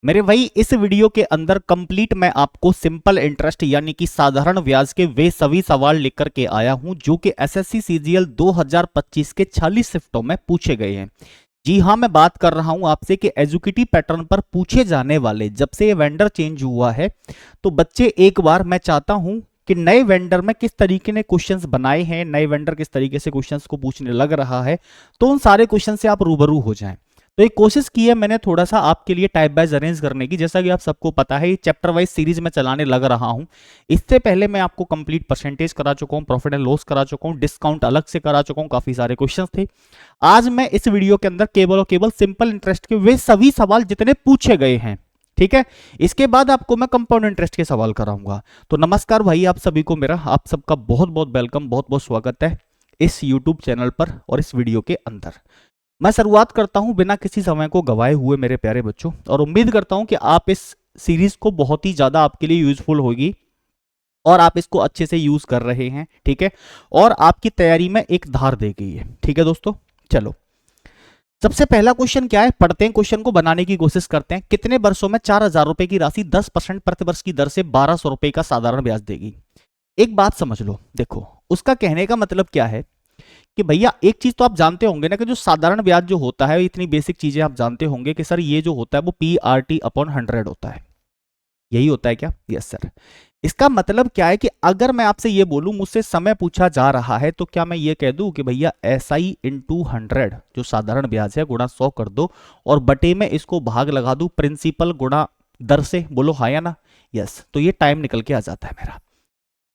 मेरे भाई इस वीडियो के अंदर कंप्लीट मैं आपको सिंपल इंटरेस्ट यानी कि साधारण ब्याज के वे सभी सवाल लेकर के आया हूं जो कि एसएससी सीजीएल 2025 के 40 शिफ्टों में पूछे गए हैं। जी हां, मैं बात कर रहा हूं आपसे कि एजुकेटिव पैटर्न पर पूछे जाने वाले, जब से ये वेंडर चेंज हुआ है तो बच्चे एक बार मैं चाहता हूं कि नए वेंडर में किस तरीके ने क्वेश्चंस बनाए हैं, नए वेंडर किस तरीके से क्वेश्चंस को पूछने लग रहा है, तो उन सारे क्वेश्चन से आप रूबरू हो जाएं। तो एक कोशिश की है मैंने थोड़ा सा आपके लिए टाइप वाइज अरेंज करने की। जैसा कि आप सबको पता है, ये चैप्टर वाइज सीरीज में चलाने लग रहा हूं। इससे पहले मैं आपको कंप्लीट परसेंटेज करा चुका हूं, प्रॉफिट एंड लॉस करा चुका हूं, डिस्काउंट अलग से करा चुका हूं, काफी सारे क्वेश्चंस थे। आज मैं इस वीडियो के अंदर केवल और केवल सिंपल इंटरेस्ट के वे सभी सवाल जितने पूछे गए हैं, ठीक है, इसके बाद आपको मैं कंपाउंड इंटरेस्ट के सवाल कराऊंगा। तो नमस्कार भाई, आप सभी को मेरा आप सबका बहुत बहुत वेलकम, बहुत बहुत स्वागत है इस यूट्यूब चैनल पर और इस वीडियो के अंदर। मैं शुरुआत करता हूं बिना किसी समय को गवाए हुए मेरे प्यारे बच्चों, और उम्मीद करता हूं कि आप इस सीरीज को बहुत ही ज्यादा आपके लिए यूजफुल होगी और आप इसको अच्छे से यूज कर रहे हैं, ठीक है, और आपकी तैयारी में एक धार दे गई है। ठीक है दोस्तों, चलो सबसे पहला क्वेश्चन क्या है, पढ़ते हैं क्वेश्चन को, बनाने की कोशिश करते हैं। कितने वर्षों में 4,000 रुपए की राशि 10% प्रतिवर्ष की दर से 1,200 रुपए का साधारण ब्याज देगी? एक बात समझ लो, देखो उसका कहने का मतलब क्या है कि भैया एक चीज तो आप जानते होंगे ना कि जो साधारण ब्याज जो होता है, इतनी बेसिक चीजें आप जानते होंगे कि सर ये जो होता है वो PRT/100 होता है। यही होता है क्या? Yes sir. इसका मतलब क्या है कि अगर मैं आपसे ये बोलूं, मुझसे समय पूछा जा रहा है, तो क्या मैं ये कह दूं कि भैया SI इंटू 100 जो साधारण ब्याज है गुणा 100 कर दो और बटे में इसको भाग लगा दूं प्रिंसिपल गुणा दर से? बोलो हाँ या ना? यस। तो ये टाइम निकल के आ जाता है मेरा।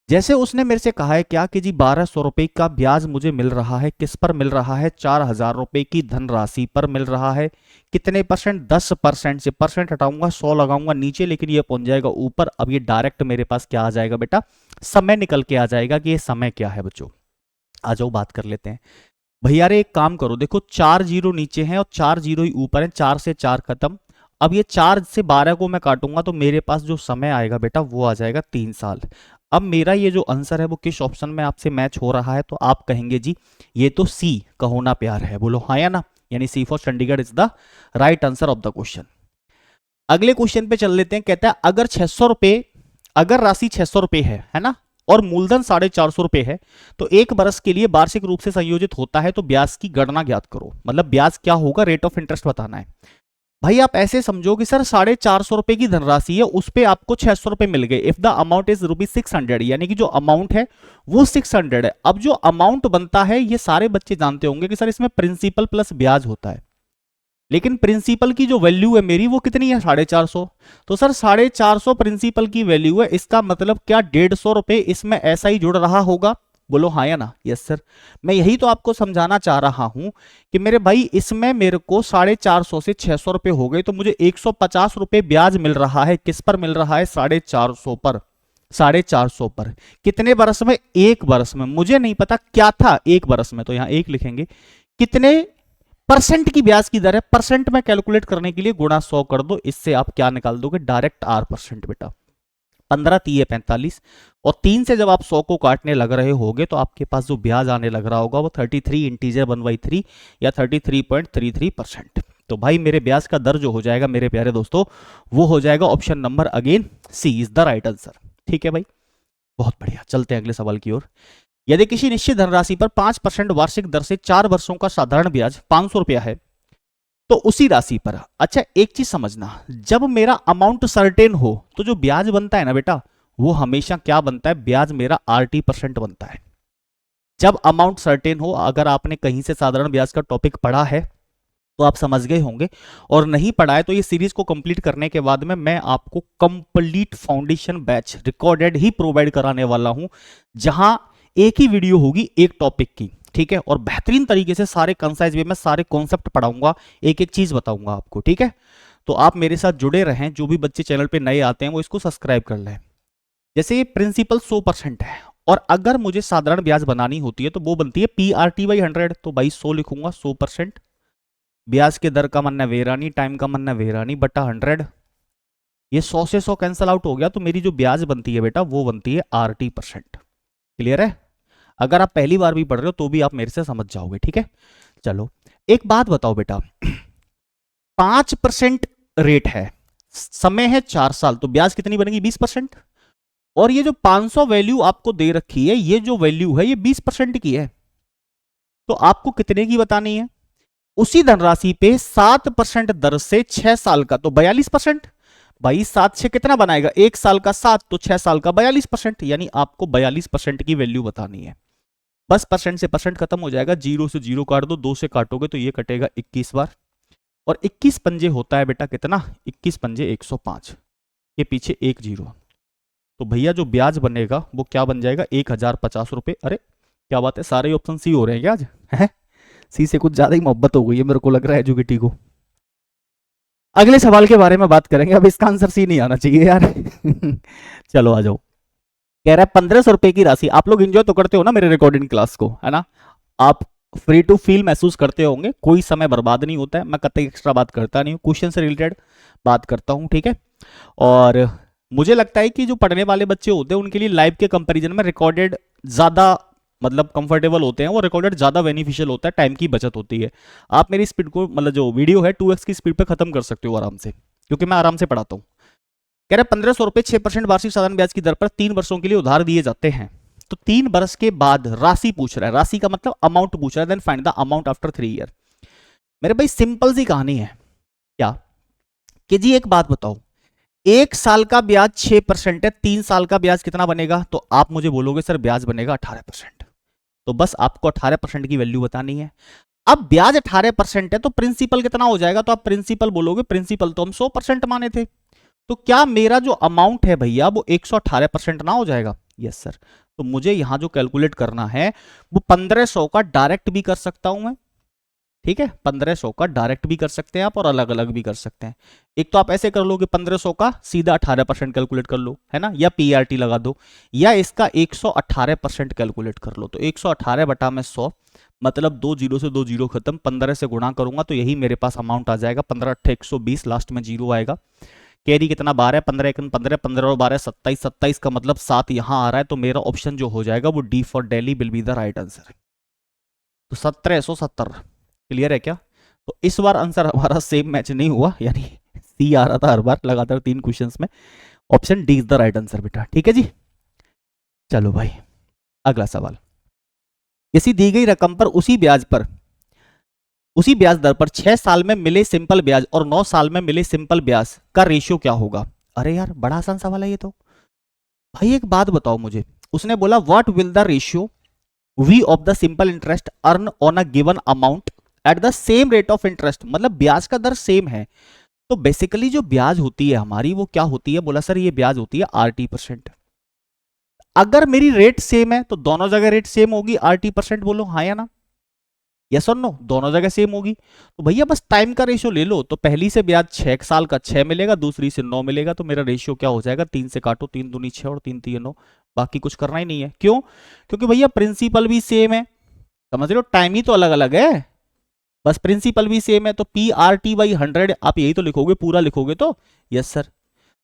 जैसे उसने मेरे से कहा है क्या कि जी 1,200 रुपए का ब्याज मुझे मिल रहा है, किस पर मिल रहा है? 4,000 रुपए की धनराशि पर मिल रहा है। कितने परसेंट? 10% से। परसेंट हटाऊंगा, 100 लगाऊंगा नीचे, लेकिन ये पहुंच जाएगा ऊपर। अब ये डायरेक्ट मेरे पास क्या आ जाएगा बेटा? समय निकल के आ जाएगा कि ये समय क्या है बच्चों। आ जाओ बात कर लेते हैं। भैया रे एक काम करो, देखो 4 जीरो नीचे हैं और 4 जीरो ही ऊपर है, 4 से 4 खत्म। अब ये 4 से 12 को मैं काटूंगा तो मेरे पास जो समय आएगा बेटा वो आ जाएगा 3 साल। अब मेरा ये जो आंसर है वो किस ऑप्शन में आपसे मैच हो रहा है? तो आप कहेंगे जी ये तो सी का होना प्यार है। बोलो हाँ या ना? यानी C for Chandigarh is the right answer of the question. अगले क्वेश्चन पे चल लेते हैं। कहता है अगर 600 रुपए, अगर राशि 600 रुपए है ना, और मूलधन 450 रुपए है, तो एक बरस के लिए वार्षिक रूप से संयोजित होता है, तो ब्याज की गणना ज्ञात करो। मतलब ब्याज क्या होगा, रेट ऑफ इंटरेस्ट बताना है। भाई आप ऐसे समझो कि सर 450 रुपए की धनराशि है, उस पे आपको 600 रुपए मिल गए। इफ द अमाउंट इज ₹600, यानी कि जो अमाउंट है वो 600 है। अब जो अमाउंट बनता है, ये सारे बच्चे जानते होंगे कि सर इसमें प्रिंसिपल प्लस ब्याज होता है, लेकिन प्रिंसिपल की जो वैल्यू है मेरी वो कितनी है? 450। तो सर 450 प्रिंसिपल की वैल्यू है, इसका मतलब क्या 150 रुपए इसमें ऐसा ही जुड़ रहा होगा? बोलो हाँ या ना? Yes sir. मैं यही तो आपको समझाना चाह रहा हूं कि मेरे भाई इसमें मेरे को 450 से 600 रुपए हो गए, तो मुझे 150 रुपए ब्याज मिल रहा है। किस पर मिल रहा है? 450 पर। 450 पर कितने बरस में? एक बरस में। मुझे नहीं पता क्या था एक बरस में, तो यहां एक लिखेंगे। कितने परसेंट की ब्याज की दर है? परसेंट में कैलकुलेट करने के लिए गुणा 100 कर दो। इससे आप क्या निकाल दोगे? डायरेक्ट R% बेटा। 15 3 45, और 3 से जब आप 100 को काटने लग रहे होगे तो आपके पास जो ब्याज आने लग रहा होगा वो 33 इंटीजर 1/3 या 33.33%। तो भाई मेरे ब्याज का दर जो हो जाएगा मेरे प्यारे दोस्तों, वो हो जाएगा option number again C is the right answer. ठीक है भाई, बहुत बढ़िया। चलते हैं अगले सवाल की ओर। यदि किसी निश्चित धनराशि पर 5% वार्षिक दर से 4 वर्षों का साधारण ब्याज 500 रुपया है, तो उसी राशि पर, अच्छा एक चीज समझना, जब मेरा अमाउंट सर्टेन हो तो जो ब्याज बनता है ना बेटा, वो हमेशा क्या बनता है? ब्याज मेरा RT% बनता है। जब अमाउंट सर्टेन हो, अगर आपने कहीं से साधारण ब्याज का टॉपिक पढ़ा है तो आप समझ गए होंगे, और नहीं पढ़ा है तो ये सीरीज को कंप्लीट करने के बाद में मैं आपको कंप्लीट फाउंडेशन बैच रिकॉर्डेड ही प्रोवाइड कराने वाला हूं, जहां एक ही वीडियो होगी एक टॉपिक की, ठीक है, और बेहतरीन तरीके से सारे कंसाइज वे में सारे कॉन्सेप्ट पढ़ाऊंगा, एक एक चीज बताऊंगा आपको, ठीक है। तो आप मेरे साथ जुड़े रहें। जो भी बच्चे चैनल पे नए आते हैं वो इसको सब्सक्राइब कर लें। जैसे ये प्रिंसिपल 100% है, और अगर मुझे साधारण ब्याज बनानी होती है तो वो बनती है PRT/100, तो भाई 100 लिखूंगा, 100%। ब्याज के दर का मानना वेरानी, टाइम का मानना वेरानी बटा 100। ये 100 से 100 कैंसिल आउट हो गया, तो मेरी जो ब्याज बनती है बेटा वो बनती है RT%। क्लियर है? अगर आप पहली बार भी पढ़ रहे हो तो भी आप मेरे से समझ जाओगे, ठीक है। चलो एक बात बताओ बेटा, 5% रेट है समय है 4 साल, तो ब्याज कितनी बनेगी 20%। और ये जो 500 वैल्यू आपको दे रखी है, ये जो वैल्यू है ये 20% की है, तो आपको कितने की बतानी है? उसी धनराशि पे 7% दर से 6 साल का, तो 42%। भाई 7 से कितना बनाएगा, 1 साल का 7, तो 6 साल का 42%, यानी आपको 42% की वैल्यू बतानी है। बस परसेंट से परसेंट खत्म हो जाएगा, 0 से 0 काट दो, 2 से काटोगे तो ये कटेगा 21 बार, और 21 पंजे होता है बेटा कितना, 21 पंजे 105, के पीछे 1 0, तो भैया जो ब्याज बनेगा वो क्या बन जाएगा, 1050 रुपए। अरे क्या बात है, सारे ऑप्शन सी हो रहे हैं क्या आज? है सी से कुछ ज्यादा ही मोहब्बत हो गई है मेरे को लग रहा है एजुकेटी को। अगले सवाल के बारे में बात करेंगे, अब इसका आंसर सी नहीं आना चाहिए यार। चलो आ जाओ। कह रहा है 1500 रुपए की राशि, आप लोग एंजॉय तो करते हो ना मेरे रिकॉर्डिंग क्लास को, है ना? आप फ्री टू फील महसूस करते होंगे, कोई समय बर्बाद नहीं होता है, मैं कतई एक्स्ट्रा बात करता नहीं हूँ, क्वेश्चन से रिलेटेड बात करता हूँ, ठीक है? और मुझे लगता है कि जो पढ़ने वाले बच्चे होते हैं उनके लिए लाइव के कंपैरिजन में रिकॉर्डेड ज्यादा मतलब कंफर्टेबल होते हैं, वो रिकॉर्डेड ज्यादा बेनिफिशियल होता है, टाइम की बचत होती है। आप मेरी स्पीड को मतलब जो वीडियो है 2x की स्पीड पे खत्म कर सकते हो आराम से, क्योंकि मैं आराम से पढ़ाता हूँ। कह रहे 1500 रुपए 6% वार्षिक साधारण ब्याज की दर पर 3 वर्षों के लिए उधार दिए जाते हैं, तो 3 वर्ष के बाद राशि पूछ रहा है, राशि का मतलब अमाउंट पूछ रहा है, then find the amount after 3 year. मेरे भाई सिंपल सी कहानी है क्या, कि जी एक बात बताओ, 1 साल का ब्याज 6% है, 3 साल का ब्याज कितना बनेगा, तो आप मुझे बोलोगे सर ब्याज बनेगा 18%, तो बस आपको 18% की वैल्यू बतानी है। अब ब्याज 18% है तो प्रिंसिपल कितना हो जाएगा, तो आप प्रिंसिपल बोलोगे, प्रिंसिपल तो हम 100% माने थे, तो क्या मेरा जो अमाउंट है भैया वो 118% ना हो जाएगा? Yes sir. तो मुझे यहां जो कैलकुलेट करना है वो 1500 का डायरेक्ट भी कर सकता हूं मैं, ठीक है? 1500 का डायरेक्ट भी कर सकते हैं आप, और अलग अलग भी कर सकते हैं। एक तो आप ऐसे कर लो कि 1500 का सीधा 18% कैलकुलेट कर लो, है ना, या पीआरटी लगा दो, या इसका 118% कैलकुलेट कर लो। तो 118 बटा में 100, मतलब 2 जीरो से 2 जीरो खत्म, 15 से गुणा करूंगा तो यही मेरे पास अमाउंट आ जाएगा, 15 8 120, लास्ट में जीरो आएगा। कैरी कितना 12 है, 15 1 15, 15 और 12 27, 27 का मतलब 7 यहां आ रहा है, तो मेरा ऑप्शन जो हो जाएगा वो D for Delhi will be the right answer. तो 1770 क्लियर है क्या? तो इस बार आंसर हमारा सेम मैच नहीं हुआ, यानी सी आ रहा था हर बार लगातार 3 क्वेश्चंस में, option D is the right answer बेटा, ठीक है जी। चलो भाई अगला सवाल, किसी दी गई रकम पर उसी ब्याज दर पर 6 साल में मिले सिंपल ब्याज और 9 साल में मिले सिंपल ब्याज का रेशियो क्या होगा? अरे यार बड़ा आसान सवाल है ये तो। भाई एक बात बताओ मुझे, उसने बोला what will the ratio we of the simple interest earn on a given amount at the same rate of interest, मतलब ब्याज का दर सेम है, तो बेसिकली जो ब्याज होती है हमारी वो क्या होती है? बोला सर ये ब्याज होती है RT%। अगर मेरी रेट सेम है तो दोनों जगह रेट सेम होगी, RT%, बोलो हाँ या ना, यस और नो, दोनों जगह सेम होगी। तो भैया बस टाइम का रेशियो ले लो, तो पहली से ब्याज 6 साल का 6 मिलेगा, दूसरी से 9 मिलेगा, तो मेरा रेशियो क्या हो जाएगा, 3 से काटो, 3 दूनी 6 और 3 3 9, बाकी कुछ करना ही नहीं है। क्यों? क्योंकि भैया प्रिंसिपल भी सेम है, समझ रहे हो, टाइम ही तो अलग अलग है, बस प्रिंसिपल भी सेम है, तो PRT/100 आप यही तो लिखोगे, पूरा लिखोगे तो। Yes sir.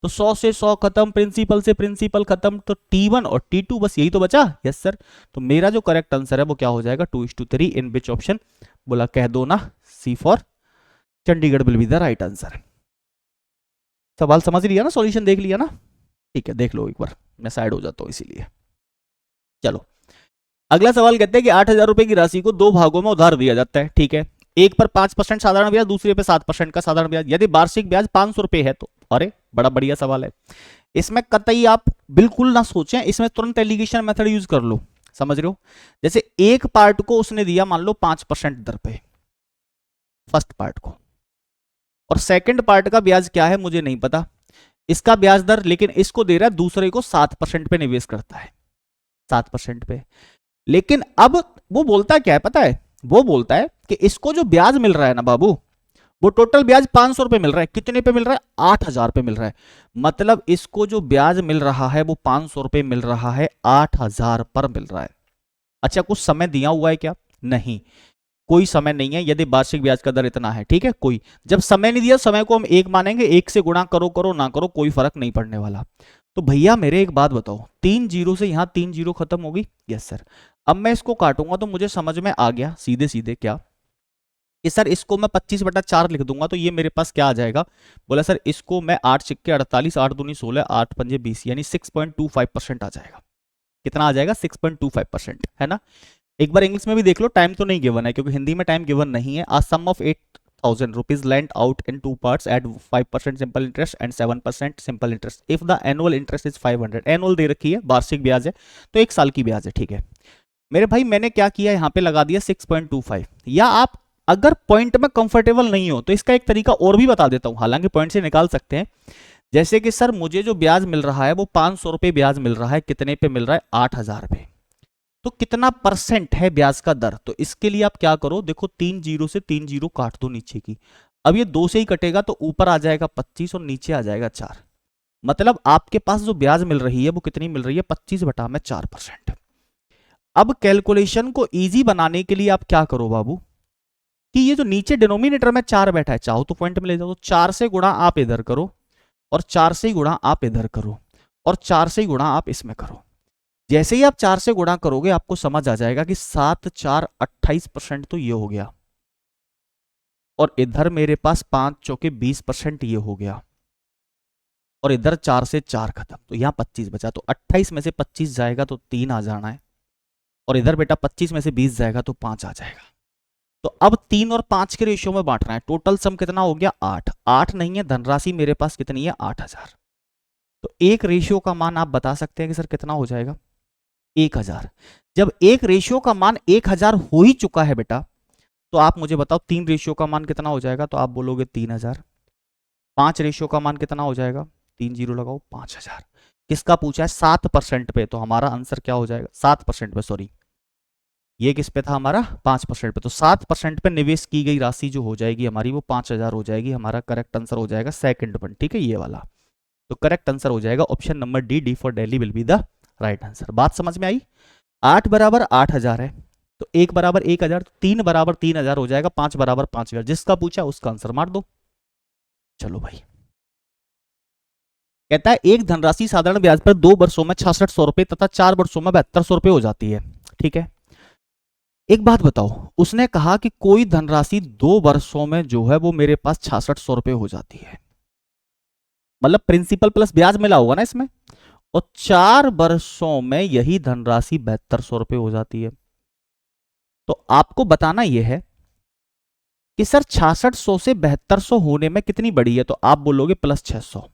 तो 100 से 100 खत्म, प्रिंसिपल से प्रिंसिपल खत्म, तो T1 और T2 बस यही तो बचा। Yes sir. तो मेरा जो करेक्ट आंसर है वो क्या हो जाएगा, 2:3 इन विच ऑप्शन, बोला कह दो ना, C for Chandigarh will be the right answer. सवाल समझ लिया ना, सॉल्यूशन देख लिया ना? ठीक है देख लो एक बार, मैं साइड हो जाता हूं इसीलिए। चलो अगला सवाल कहते हैं कि 8,000 रुपए की राशि को 2 भागों में उधार दिया जाता है, ठीक है? एक पर 5% साधारण ब्याज, दूसरे पे 7% का साधारण ब्याज, यदि वार्षिक ब्याज 500 रुपए है तो। अरे बड़ा बढ़िया सवाल है, इसमें कतई आप बिल्कुल ना सोचें, इसमें तुरंत एलिगेशन मेथड यूज कर लो, समझ रहे हो? जैसे एक पार्ट को उसने दिया मान लो 5% दर पे, फर्स्ट पार्ट को, और सेकंड पार्ट का ब्याज क्या है मुझे नहीं पता, इसका ब्याज दर, लेकिन इसको दे रहा है दूसरे को 7% पे निवेश करता है, 7% पे। लेकिन अब वो बोलता क्या है पता है, वो बोलता है कि इसको जो ब्याज मिल रहा है ना बाबू, वो टोटल ब्याज 500 रुपए मिल रहा है, कितने पे मिल रहा है, 8,000 पे मिल रहा है, मतलब इसको जो ब्याज मिल रहा है वो 500 रुपए मिल रहा है, 8,000 पर मिल रहा है। अच्छा कुछ समय दिया हुआ है क्या? नहीं, कोई समय नहीं है, यदि वार्षिक ब्याज का दर इतना है, ठीक है, कोई जब समय नहीं दिया, समय को हम 1 मानेंगे, 1 से गुणा करो करो ना करो कोई फर्क नहीं पड़ने वाला। तो भैया मेरे एक बात बताओ, 3 जीरो से यहां 3 जीरो खत्म होगी। Yes sir. अब मैं इसको काटूंगा तो मुझे समझ में आ गया सीधे सीधे क्या, कि सर इसको मैं 25/4 लिख दूंगा तो ये मेरे पास क्या आ जाएगा। बोला सर इसको मैं 8 सिक्के 48, 8 दूनी 16, 8 पंजे 20 यानी 6.25% आ जाएगा। कितना आ जाएगा? 6.25%, है ना। एक बार इंग्लिश में भी देख लो, टाइम तो नहीं गिवन है क्योंकि हिंदी में टाइम गिवन नहीं है। A sum of 8,000 rupees lent out in 2 parts at 5% simple interest and 7% simple interest if the annual interest is 500। Annual दे रखी है, वार्षिक ब्याज है, तो 1 साल की ब्याज है, ठीक है। मेरे भाई मैंने क्या किया, यहाँ पे लगा दिया 6.25। या आप अगर पॉइंट में कंफर्टेबल नहीं हो तो इसका एक तरीका और भी बता देता हूं, हालांकि पॉइंट से निकाल सकते हैं। जैसे कि सर मुझे जो ब्याज मिल रहा है वो 500 रुपए ब्याज मिल रहा है, कितने पे मिल रहा है? 8,000 पे। तो कितना परसेंट है ब्याज का दर? तो इसके लिए आप क्या करो, देखो 3 जीरो से 3 जीरो काट दो नीचे की। अब ये 2 से ही कटेगा तो ऊपर आ जाएगा 25 और नीचे आ जाएगा 4। मतलब आपके पास जो ब्याज मिल रही है वो कितनी मिल रही है? 25/4%। अब कैलकुलेशन को इजी बनाने के लिए आप क्या करो बाबू, कि ये जो नीचे डिनोमिनेटर में 4 बैठा है, चाहो तो पॉइंट में ले जाओ, तो 4 से गुणा आप इधर करो और 4 से गुणा आप इधर करो और 4 से गुणा आप इसमें करो। जैसे ही आप 4 से गुणा करोगे आपको समझ आ जाएगा कि 7 4 28% तो ये हो गया, और इधर मेरे पास 5 चौके 20% ये हो गया, और इधर 4 से 4 खत्म, तो यहां 25 बचा। तो 28 में से 25 जाएगा तो 3 आ जाना है, और इधर बेटा 25 में से 20 जाएगा तो 5 आ जाएगा। तो अब 3 और 5 के रेशियो में बांटना है। टोटल सम कितना हो गया? 8। 8 नहीं है, धनराशि मेरे पास कितनी है? 8,000। तो एक रेशियो का मान आप बता सकते हैं कि सर कितना हो जाएगा? 1,000। जब एक रेशियो का मान 1,000 हो ही चुका है बेटा, तो आप मुझे बताओ 3 रेशियो का मान कितना हो जाएगा? तो आप बोलोगे 3,000। 5 रेशियो का मान कितना हो जाएगा? 3 जीरो लगाओ, 5,000। किसका पूछा है? 7% पे, तो हमारा आंसर क्या हो जाएगा? 7% पे, सॉरी ये किस पे था हमारा? 5% पे। तो 7% पे निवेश की गई राशि जो हो जाएगी हमारी वो 5,000 हो जाएगी। हमारा करेक्ट आंसर हो जाएगा सेकंड वन, ठीक है, ये वाला। तो करेक्ट आंसर हो जाएगा option number D, D for Delhi will be the right answer. बात समझ में आई? 8 बराबर 8,000 है, तो 1 बराबर 1,000, 3 बराबर 3,000 हो जाएगा, 5 बराबर 5,000। जिसका पूछा उसका आंसर मार दो। चलो भाई, कहता है एक धनराशि साधारण ब्याज पर 2 वर्षों में 6600 रुपए तथा 4 वर्षों में 7200 रुपए हो जाती है, ठीक है। एक बात बताओ, उसने कहा कि कोई धनराशि 2 वर्षों में जो है वो मेरे पास 6600 रुपए हो जाती है, मतलब प्रिंसिपल प्लस ब्याज मिला होगा ना इसमें, और 4 वर्षों में यही धनराशि 7200 रुपए हो जाती है। तो आपको बताना यह है कि सर 6600 से 7200 होने में कितनी बड़ी है? तो आप बोलोगे प्लस 600।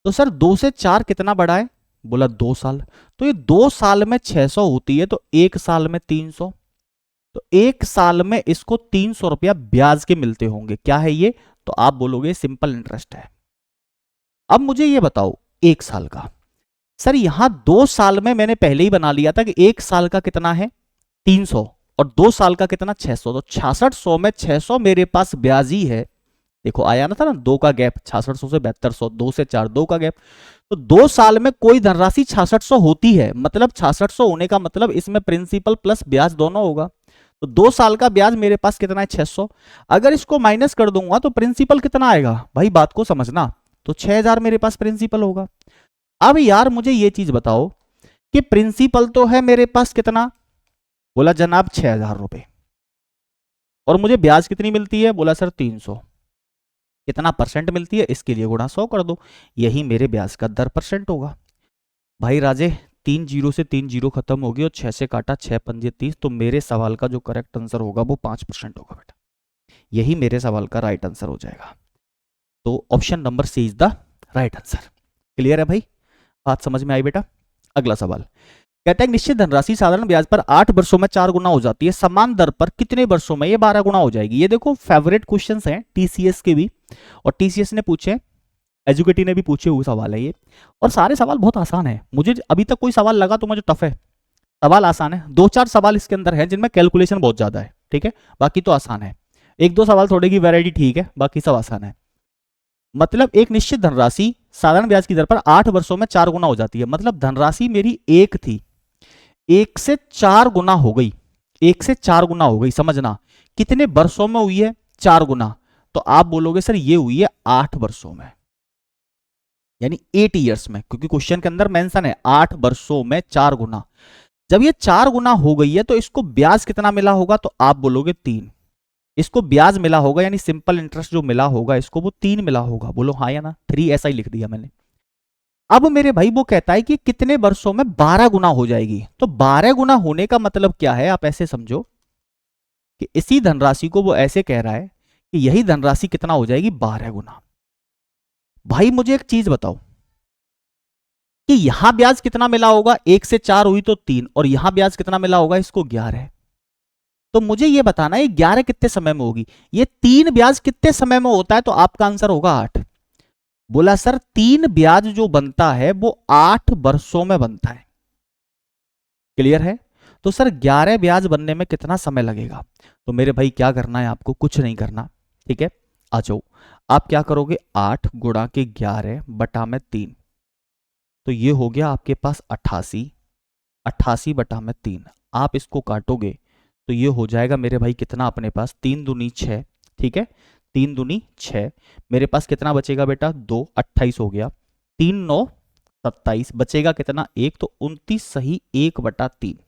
तो सर 2 से 4 कितना बड़ा है? बोला 2 साल। तो ये 2 साल में 600 होती है, तो 1 साल में 300। तो 1 साल में इसको 300 रुपया ब्याज के मिलते होंगे। क्या है ये? तो आप बोलोगे सिंपल इंटरेस्ट है। अब मुझे ये बताओ 1 साल का, सर यहां 2 साल में मैंने पहले ही बना लिया था कि 1 साल का कितना है? 300, और 2 साल का कितना? 600। तो 6600 में 600 मेरे पास ब्याज ही है। देखो आया ना था ना 2 का गैप, 6600 से 7200, 2 से 4 2 का गैप। तो 2 साल में कोई धनराशि 6600 होती है, मतलब 6600 होने का मतलब इसमें प्रिंसिपल प्लस ब्याज दोनों होगा। तो 2 साल का ब्याज मेरे पास कितना है? 600। अगर इसको माइनस कर दूंगा तो प्रिंसिपल कितना आएगा भाई? बात को समझना। तो 6,000 मेरे पास प्रिंसिपल होगा। अब यार मुझे ये चीज बताओ कि प्रिंसिपल तो है मेरे पास कितना? बोला जनाब 6,000 रुपए, और मुझे ब्याज कितनी मिलती है? बोला सर 300। कितना परसेंट मिलती है? इसके लिए गुणा 100 कर दो, यही मेरे ब्याज का दर परसेंट होगा। भाई राजे 3 जीरो से 3 जीरो खत्म होगी और 6 से काटा, 6 पंजे 30, तो मेरे सवाल का जो करेक्ट आंसर होगा वो 5% होगा बेटा। यही मेरे सवाल का राइट आंसर हो जाएगा। तो option number C is the right answer. Clear है भाई? बात समझ में आई बेटा? अगला सवाल कहता है निश्चित धनराशि साधारण ब्याज पर 8 वर्षों में 4 गुना हो जाती है, समान दर पर कितने वर्षों में ये 12 गुना हो जाएगी? ये देखो फेवरेट क्वेश्चंस हैं टीसीएस के भी, और टीसीएस ने पूछे, एजुकेटी ने भी पूछे हुए सवाल है ये, और सारे सवाल बहुत आसान है। मुझे अभी तक कोई सवाल लगा तो मुझे टफ है, सवाल आसान है। 2-4 सवाल इसके अंदर है जिनमें कैलकुलेशन बहुत ज्यादा है, ठीक है, बाकी तो आसान है। 1-2 सवाल थोड़े की वैरायटी ठीक है, बाकी सब आसान है। मतलब एक निश्चित धनराशि साधारण ब्याज की दर पर 8 वर्षों में 4 गुना हो जाती है, मतलब धनराशि मेरी 1 थी, 1 से 4 गुना हो गई, 1 से 4 गुना हो गई। समझना कितने वर्षों में हुई है? 4 गुना। तो आप बोलोगे सर ये हुई है 8 वर्षों में, यानी 8 ईयर्स में, क्योंकि क्वेश्चन के अंदर मेंशन है 8 वर्षों में 4 गुना। जब ये 4 गुना हो गई है तो इसको ब्याज कितना मिला होगा? तो आप बोलोगे 3। इसको ब्याज मिला होगा यानी सिंपल इंटरेस्ट जो मिला होगा इसको वो 3 मिला होगा, बोलो हाँ या ना, 3 ऐसा ही लिख दिया मैंने। अब मेरे भाई वो कहता है कि कितने वर्षों में 12 गुना हो जाएगी। तो 12 गुना होने का मतलब क्या है, आप ऐसे समझो कि इसी धनराशि को वो ऐसे कह रहा है कि यही धनराशि कितना हो जाएगी, 12 गुना। भाई मुझे एक चीज बताओ कि यहां ब्याज कितना मिला होगा, 1 से 4 हुई तो 3, और यहां ब्याज कितना मिला होगा इसको, 11। तो मुझे ये बताना है 11 कितने समय में होगी, ये 3 ब्याज कितने समय में होता है, तो आपका आंसर होगा 8। बोला सर 3 ब्याज जो बनता है वो 8 वर्षों में बनता है। क्लियर है? तो सर 11 ब्याज बनने में कितना समय लगेगा? तो मेरे भाई क्या करना है आपको, कुछ नहीं करना, ठीक है। आ जाओ, आप क्या करोगे, 8 गुणा के 11 बटा में 3, तो ये हो गया आपके पास 88। 88 बटा में 3, आप इसको काटोगे तो ये हो जाएगा मेरे भाई कितना अपने पास, 3 दूनी 6, ठीक है, 3 दूनी 6। मेरे पास कितना बचेगा बेटा, 2, 28 हो गया, 3 9 27, बचेगा कितना 1, तो 29 सही 1 बटा 3।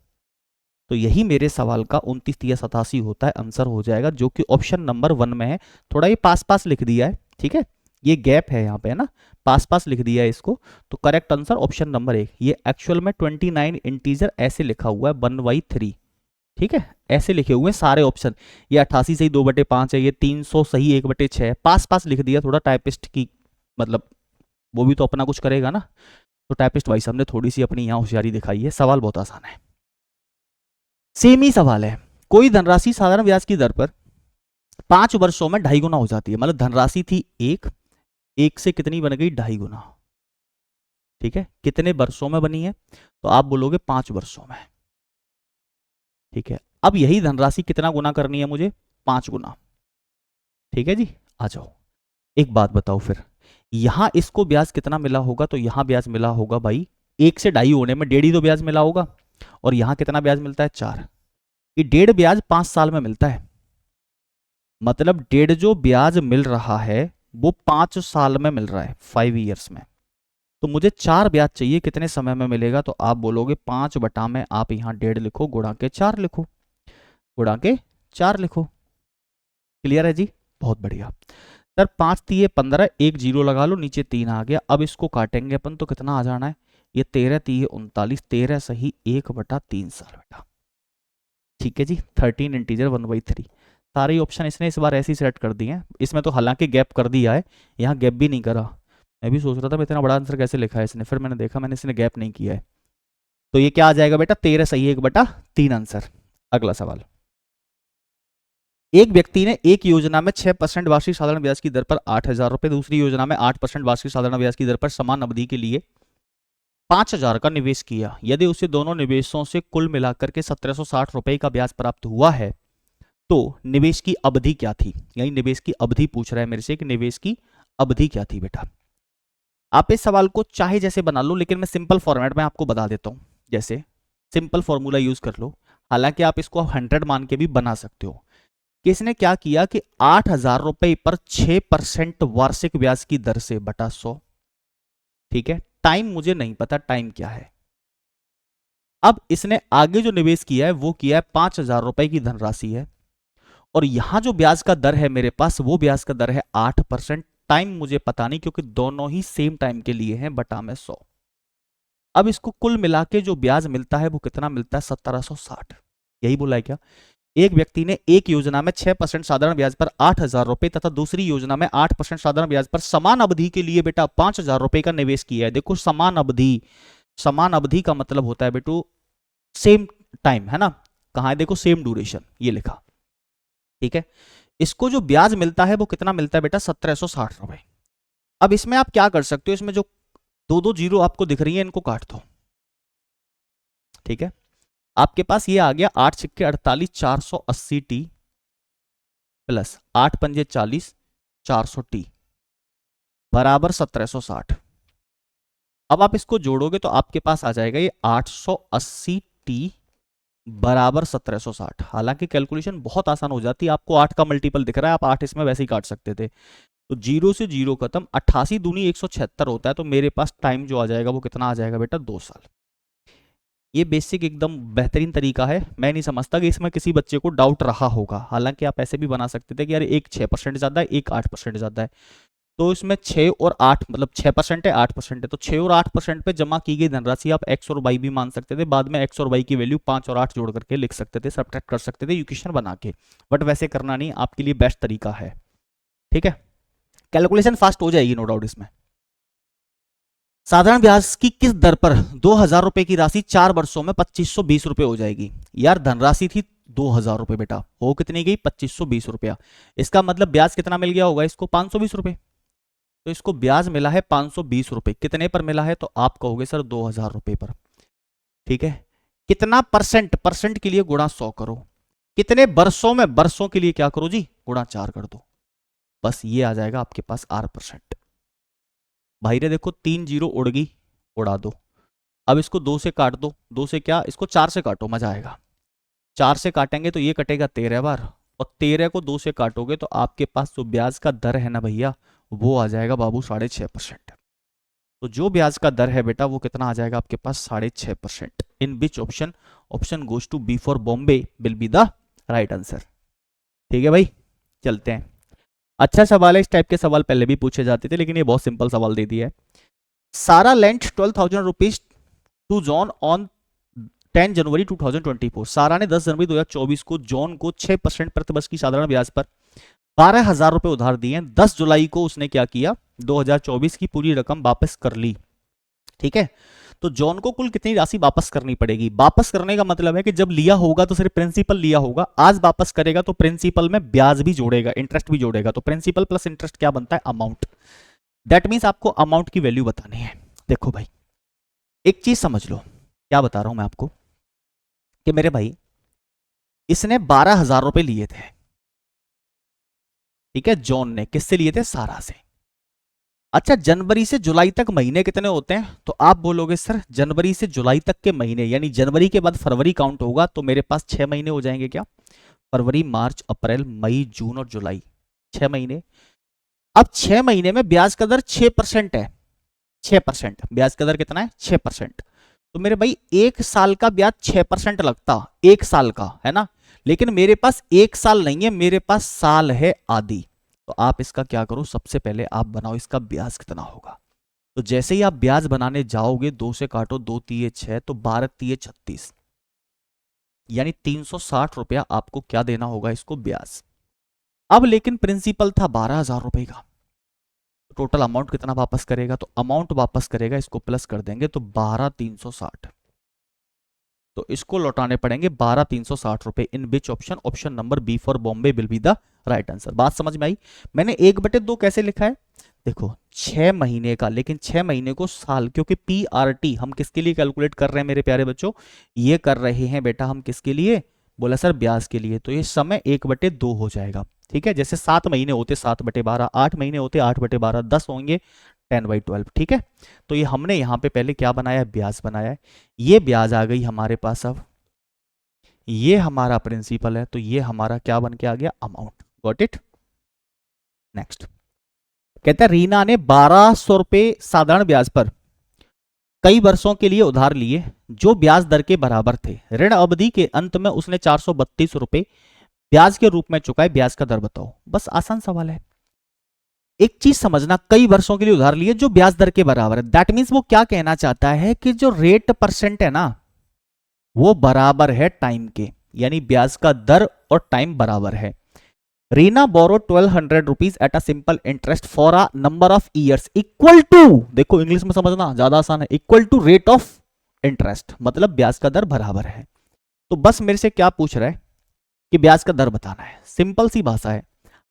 तो यही मेरे सवाल का 29 तिया 87 होता है, आंसर हो जाएगा, जो कि ऑप्शन नंबर 1 में है। थोड़ा ये पास पास लिख दिया है, ठीक है, ये गैप है यहाँ पे, है ना, पास पास लिख दिया है इसको। तो करेक्ट आंसर ऑप्शन नंबर 1। ये एक्चुअल में 29 इंटीजर ऐसे लिखा हुआ है 1/3, ठीक है, ऐसे लिखे हुए हैं सारे ऑप्शन। ये 88 सही 2/5 है, ये 300 सही 1/6, पास पास लिख दिया, थोड़ा टाइपिस्ट की मतलब वो भी तो अपना कुछ करेगा ना। तो टाइपिस्ट भाई साहब ने थोड़ी सी अपनी यहाँ होशियारी दिखाई है। सवाल बहुत आसान है, सेम ही सवाल है। कोई धनराशि साधारण ब्याज की दर पर 5 वर्षों में 2.5 गुना हो जाती है। मतलब धनराशि थी 1 से कितनी बन गई, 2.5 गुना, ठीक है। कितने वर्षों में बनी है, तो आप बोलोगे 5 वर्षों में, ठीक है। अब यही धनराशि कितना गुना करनी है मुझे, 5 गुना, ठीक है जी। आ जाओ, एक बात बताओ फिर, यहां इसको ब्याज कितना मिला होगा, तो यहां ब्याज मिला होगा भाई 1 से 2.5 होने में 1.5 तो ब्याज मिला होगा, और यहां कितना ब्याज मिलता है, 4। ये 1.5 ब्याज 5 साल में मिलता है, मतलब 1.5 जो ब्याज मिल रहा है वो 5 साल में मिल रहा है, 5 ईयर्स में। तो मुझे 4 ब्याज चाहिए, कितने समय में मिलेगा, तो आप बोलोगे 5 बटा में आप यहां 1.5 लिखो, गुणा के 4 लिखो, गुणा के 4 लिखो। क्लियर है जी, बहुत बढ़िया। सर 5 तिये 15, एक जीरो लगा लो, नीचे 3 आ गया। अब इसको काटेंगे अपन तो कितना आ जाना है, ये 13 तिये 39, 13 सही 1/3 साल बेटा, ठीक है जी। 13 इंटीजर 1/3। सारे ऑप्शन इसने इस बार ऐसे ही सेट कर दिए हैं। इसमें तो हालांकि गैप कर दिया है, यहाँ गैप भी नहीं करा। मैं भी सोच रहा था मैं इतना बड़ा आंसर कैसे लिखा है इसने, फिर मैंने देखा मैंने इसने गैप नहीं किया है। तो ये क्या आ जाएगा बेटा, 13 सही 1/3 आंसर। अगला सवाल, एक व्यक्ति ने एक योजना में 6% वार्षिक साधारण ब्याज की दर पर 8,000 रुपए, दूसरी योजना में 8% वार्षिक साधारण ब्याज की दर पर समान अवधि के लिए 5,000 का निवेश किया। यदि उसे दोनों निवेशों से कुल मिलाकर के 1760 रुपए का ब्याज प्राप्त हुआ है तो निवेश की अवधि क्या थी। यानी निवेश की अवधि पूछ रहा है मेरे से कि निवेश की अवधि क्या थी बेटा। आप इस सवाल को चाहे जैसे बना लो, लेकिन मैं सिंपल फॉर्मेट में आपको बता देता हूं। जैसे सिंपल फॉर्मूला यूज कर लो, हालांकि आप इसको 100 मान के भी बना सकते हो। कि इसने क्या किया कि 8,000 रुपए पर 6% वार्षिक ब्याज की दर से बटा 100, ठीक है। टाइम मुझे नहीं पता टाइम क्या है। अब इसने आगे जो निवेश किया है वो किया है 5,000 रुपए की धनराशि है, और यहां जो ब्याज का दर है मेरे पास वो ब्याज का दर है 8%। टाइम मुझे पता नहीं क्योंकि दोनों ही सेम टाइम के लिए हैं, बटा में 100। अब इसको कुल मिला के जो ब्याज मिलता है वो कितना मिलता है, 1760। यही बोला है क्या। एक व्यक्ति ने एक योजना में 6% साधारण ब्याज पर 8,000 रुपए तथा दूसरी योजना में 8% साधारण ब्याज पर समान अवधि के लिए बेटा 5,000 रुपए का निवेश किया है। देखो समान अवधि, समान अवधि का मतलब होता है बेटू सेम टाइम, है ना। कहां है, देखो सेम ड्यूरेशन, ये लिखा, ठीक है। इसको जो ब्याज मिलता है वो कितना मिलता है बेटा, 1760 रुपए। अब इसमें आप क्या कर सकते हो, इसमें जो दो दो जीरो आपको दिख रही है इनको काट दो, ठीक है। आपके पास ये आ गया 8 छिक्के 48, 480 टी प्लस 8 पंजे 40, 400 टी बराबर 1760। अब आप इसको जोड़ोगे तो आपके पास आ जाएगा ये 880 टी बराबर 1760। हालांकि कैलकुलेशन बहुत आसान हो जाती है, आपको 8 का मल्टीपल दिख रहा है, आप 8 इसमें वैसे ही काट सकते थे। तो जीरो से जीरो खत्म, 88 दूनी 176 होता है, तो मेरे पास टाइम जो आ जाएगा वो कितना आ जाएगा बेटा, 2 साल। ये बेसिक एकदम बेहतरीन तरीका है। मैं नहीं समझता कि इसमें किसी बच्चे को डाउट रहा होगा। हालांकि आप ऐसे भी बना सकते थे कि यार एक 6% ज़्यादा है, एक 8% ज़्यादा है, तो इसमें 6 और 8 मतलब 6% है 8% है, तो 6 और 8% पे जमा की गई धनराशि आप एक्स और वाई भी मान सकते थे। बाद में एक्स और वाई की वैल्यू 5 और 8 जोड़ करके लिख सकते थे, सब्ट्रैक्ट कर सकते थे इक्वेशन बना के। बट वैसे करना नहीं, आपके लिए बेस्ट तरीका है। ठीक है, कैलकुलेशन फास्ट हो जाएगी, नो डाउट इसमें। साधारण ब्याज की किस दर पर 2,000 रुपए की राशि 4 वर्षों में 2520 रुपए हो जाएगी? यार धनराशि थी 2,000 रुपए बेटा, हो कितनी गई? 2520 रुपया। इसका मतलब ब्याज कितना मिल गया होगा इसको? 520 रुपए। तो इसको ब्याज मिला है 520 रुपए। कितने पर मिला है? तो आप कहोगे सर 2,000 रुपए पर। ठीक है, कितना परसेंट? परसेंट के लिए गुणा 100 करो। कितने वर्षों में? वर्षों के लिए क्या करो जी? गुणा 4 कर दो। बस ये आ जाएगा आपके पास R%। भाई रे देखो 3 जीरो उड़ गई, उड़ा दो। अब इसको 2 से काट दो। 2 से क्या, इसको 4 से काटो, मजा आएगा। 4 से काटेंगे तो ये कटेगा 13 बार, और 13 को 2 से काटोगे तो आपके पास जो ब्याज का दर है ना भैया, वो आ जाएगा बाबू 6.5%। तो जो ब्याज का दर है बेटा वो कितना आ जाएगा आपके पास? 6.5%। In which option? Option goes to be for Bombay will be the right answer. ठीक है भाई, चलते हैं। अच्छा सवाल है, इस टाइप के सवाल पहले भी पूछे जाते थे, लेकिन ये बहुत सिंपल सवाल दे दिया है। Sarah lent 12,000 rupees to John on 10 January 2024। Sarah ने 10 जनवरी 2024 को जॉन को 6% प्रतिवर्ष की साधारण ब्याज पर 12,000 रुपए उधार दिए। 10 जुलाई को उसने क्या किया? 2024 की पूरी रकम वापस कर ली। ठीक है, तो जॉन को कुल कितनी राशि वापस करनी पड़ेगी? वापस करने का मतलब है कि जब लिया होगा तो सिर्फ प्रिंसिपल लिया होगा, आज वापस करेगा तो प्रिंसिपल में ब्याज भी जोड़ेगा, इंटरेस्ट भी जोड़ेगा, तो प्रिंसिपल प्लस इंटरेस्ट क्या बनता है? अमाउंट। दैट मीन्स आपको अमाउंट की वैल्यू बतानी है। देखो भाई एक चीज समझ लो, क्या बता रहा हूं मैं आपको, कि मेरे भाई इसने 12,000 रुपए लिए थे। ठीक है, जॉन ने किससे लिए थे? सारा से। अच्छा, जनवरी से जुलाई तक महीने कितने होते हैं? तो आप बोलोगे सर जनवरी से जुलाई तक के महीने, यानी जनवरी के बाद फरवरी काउंट होगा, तो मेरे पास 6 महीने हो जाएंगे क्या? फरवरी, मार्च, अप्रैल, मई, जून और जुलाई, 6 महीने। अब 6 महीने में ब्याज का दर 6% है। 6% ब्याज का दर कितना है? 6%। तो मेरे भाई एक साल का ब्याज 6% लगता, एक साल का, है ना? लेकिन मेरे पास एक साल नहीं है, मेरे पास साल है आदि। तो आप इसका क्या करो, सबसे पहले आप बनाओ इसका ब्याज कितना होगा। तो जैसे ही आप ब्याज बनाने जाओगे, 2 से काटो, 2 तिये 6, तो 12 तिये 36, यानी 360 रुपया आपको क्या देना होगा इसको? ब्याज। अब लेकिन प्रिंसिपल था 12,000 रुपए का, टोटल अमाउंट कितना वापस करेगा? तो अमाउंट वापस करेगा, इसको प्लस कर देंगे तो 12,360। तो इसको लौटाने पड़ेंगे 12,360 रुपए। In which option? Option number B for Bombay will be the right answer. बात समझ में आई? मैंने 1/2 कैसे लिखा है? देखो 6 महीने का, लेकिन 6 महीने को साल, क्योंकि पीआरटी हम किसके लिए कैलकुलेट कर रहे हैं मेरे प्यारे बच्चों? ये कर रहे हैं बेटा हम किसके लिए? बोला सर ब्याज के लिए। तो ये समय 1/2 हो जाएगा। ठीक है, जैसे 7 महीने होते 7/12, 8 महीने होते 8/12, 10 होंगे 10/12। ठीक है, तो ये हमने यहां पे पहले क्या बनाया? ब्याज बनाया है। ये ब्याज आ गई हमारे पास। अब ये हमारा प्रिंसिपल है, तो ये हमारा क्या बन के आ गया? अमाउंट। Got it? नेक्स्ट कहता है रीना ने 1,200 रुपए साधारण ब्याज पर कई वर्षों के लिए उधार लिए जो ब्याज दर के बराबर थे। ऋण अवधि के अंत में उसने 432 रुपए ब्याज के रूप में चुकाए। ब्याज का दर बताओ। बस आसान सवाल है। एक चीज समझना, कई वर्षों के लिए उधार लिए जो ब्याज दर के बराबर है, दैट मीन्स वो क्या कहना चाहता है कि जो रेट परसेंट है ना वो बराबर है टाइम के, यानी ब्याज का दर और टाइम बराबर है। Reena borrow 1,200 rupees at a simple interest for a number of years equal to, देखो इंग्लिश में समझना ज्यादा आसान है, equal to rate of interest, मतलब ब्याज का दर बराबर है। तो बस मेरे से क्या पूछ रहा है कि ब्याज का दर बताना है। सिंपल सी भाषा है,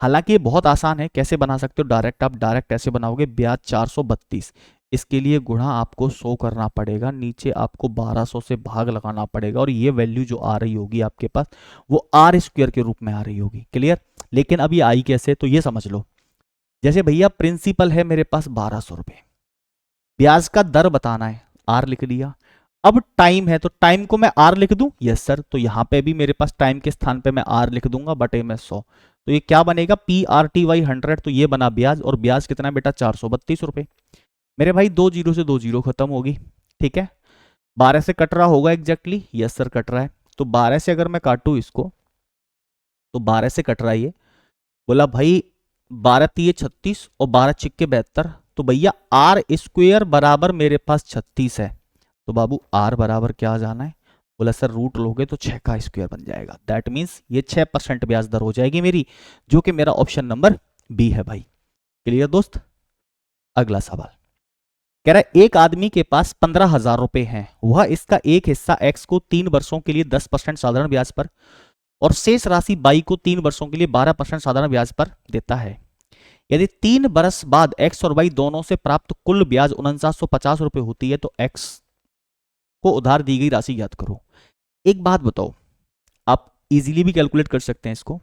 हालांकि ये बहुत आसान है। कैसे बना सकते हो? डायरेक्ट आप डायरेक्ट ऐसे बनाओगे, ब्याज 432, इसके लिए गुणा आपको 100 करना पड़ेगा, नीचे आपको 1200 से भाग लगाना पड़ेगा, और ये वैल्यू जो आ रही होगी आपके पास वो R² के रूप में आ रही होगी। क्लियर? लेकिन अब ये आई कैसे? तो ये समझ लो, जैसे भैया प्रिंसिपल है मेरे पास 1,200 रुपए, ब्याज का दर बताना है, R लिख लिया। अब टाइम है तो टाइम को मैं R लिख दूं? Yes sir. तो यहां पे भी मेरे पास टाइम के स्थान पे मैं R लिख दूंगा, बटे में 100। तो ये क्या बनेगा? PRTY 100। तो ये बना ब्याज, और ब्याज कितना बेटा? 432 रुपए। मेरे भाई 2 जीरो से 2 जीरो खत्म होगी। ठीक है, 12 से कट रहा होगा एग्जैक्टली, यस सर कट रहा है। तो 12 से अगर मैं काटूं इसको तो 12 से कट रहा है ये। बोला भाई 12 तिये 36 और 12 छिक्के 72, तो भैया आर स्क्वेयर बराबर मेरे पास 36 है। तो बाबू आर बराबर क्या आ जाना है? बोला सर रूट लोगे तो 6 का स्क्वायर बन जाएगा। दैट मीन्स ये 6% ब्याज दर हो जाएगी मेरी, जो कि मेरा ऑप्शन नंबर बी है भाई। क्लियर दोस्त? अगला सवाल कह रहा है एक आदमी के पास 15,000 रुपए हैं, वह इसका एक हिस्सा एक्स को 3 वर्षों के लिए 10% साधारण ब्याज पर और शेष राशि बाई को 3 वर्षों के लिए 12% साधारण ब्याज पर देता है। यदि 3 वर्ष बाद एक्स और वाई दोनों से प्राप्त कुल ब्याज 4950 रुपए होती है तो एक्स को उधार दी गई राशि याद करो। एक बात बताओ, आप इजीली भी कैलकुलेट कर सकते हैं इसको।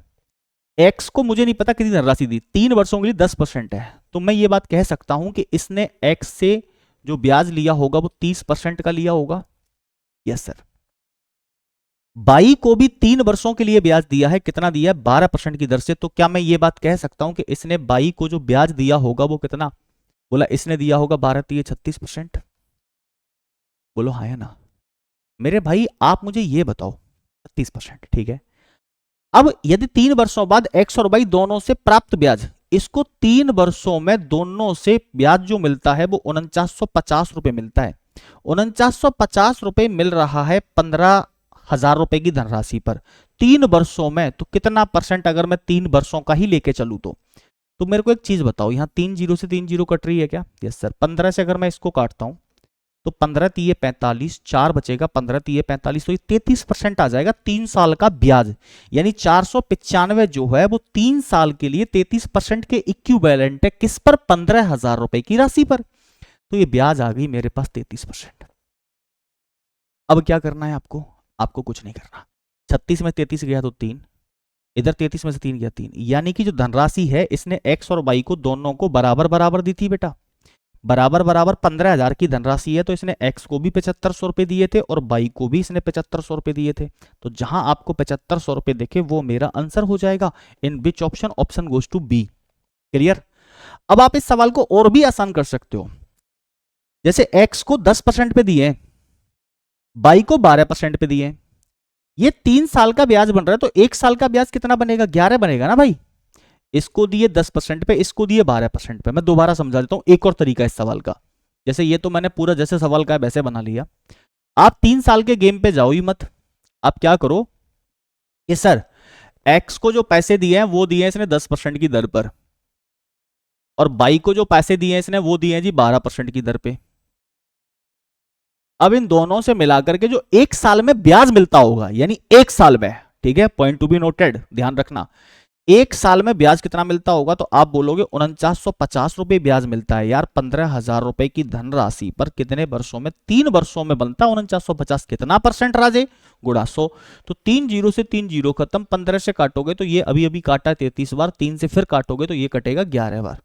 एक्स को मुझे नहीं पता कितनी धनराशि दी, 3 वर्षों के लिए 10% है, तो मैं ये बात कह सकता हूं कि इसने एक्स से जो ब्याज लिया होगा वो 30% का लिया होगा। Yes sir. बाई को भी 3 वर्षों के लिए ब्याज दिया है, कितना दिया है? 12% की दर से। तो क्या मैं ये बात कह सकता हूं कि इसने बाई को जो ब्याज दिया होगा वो कितना? बोला इसने दिया होगा 12 तिये 36%। बोलो हाँ या ना? मेरे भाई आप मुझे ये बताओ, 36%, ठीक है। अब यदि 3 वर्षों बाद एक्स और वाई दोनों से प्राप्त ब्याज, इसको 3 वर्षों में दोनों से ब्याज जो मिलता है वो 4950 रुपए मिलता है। 4950 रुपए मिल रहा है 15,000 रुपए की धनराशि पर 3 वर्षों में, तो कितना परसेंट अगर मैं 3 वर्षों का ही लेके चलूं तो मेरे को एक चीज बताओ, यहां 3 जीरो से 3 जीरो कट रही है क्या? Yes sir. 15 से अगर मैं इसको काटता हूं तो 15 तिये 45, 4 बचेगा, 15 तिये 45, तो ये 33% आ जाएगा 3 साल का ब्याज। यानी 495 जो है वो 3 साल के लिए 33% के इक्विवेलेंट है। किस पर? 15,000 रुपए की राशि पर। तो ये ब्याज आ गई मेरे पास 33%। अब क्या करना है आपको? आपको कुछ नहीं करना। 36 में 33 गया तो 3, इधर 33 में से 3 गया 3, यानी कि जो धनराशि है इसने एक्स और वाई को दोनों को बराबर बराबर दी थी बेटा। बराबर बराबर 15,000 की धनराशि है, तो इसने एक्स को भी 7500 रुपए दिए थे और बाई को भी इसने 7500 रुपए दिए थे। तो जहां आपको 7500 रुपए दिखे वो मेरा आंसर हो जाएगा। In which option? Option goes to be. Clear? अब आप इस सवाल को और भी आसान कर सकते हो। जैसे एक्स को 10% पे दिए, बाई को 12% पे दिए, ये 3 साल का ब्याज बन रहा है, तो 1 साल का ब्याज कितना बनेगा? 11 बनेगा ना भाई। इसको दिए 10% पे, इसको दिए 12% पे। मैं दोबारा समझा देता हूं एक और तरीका इस सवाल का। जैसे ये तो मैंने पूरा जैसे सवाल का है वैसे बना लिया। आप 3 साल के गेम पे जाओ ही मत। आप क्या करो कि सर एक्स को जो पैसे दिए हैं वो दिए हैं इसने 10% की दर पर, और बाई को जो पैसे दिए हैं इसने वो दिए हैं जी 12% की दर पे। अब इन दोनों से मिलाकर के जो 1 साल में ब्याज मिलता होगा, यानी 1 साल में, ठीक है, पॉइंट टू बी नोटेड, ध्यान रखना, 1 साल में ब्याज कितना मिलता होगा? तो आप बोलोगे 4950 रुपए ब्याज मिलता है। यार 15,000 रुपए की धनराशि पर कितने वर्षों में? 3 वर्षों में बनता है 4950। कितना परसेंट राजे? गुणा 100। तो 3 जीरो से 3 जीरो खत्म, 15 से काटोगे तो ये अभी अभी काटा 33 बार, 3 से फिर काटोगे तो ये कटेगा 11 बार,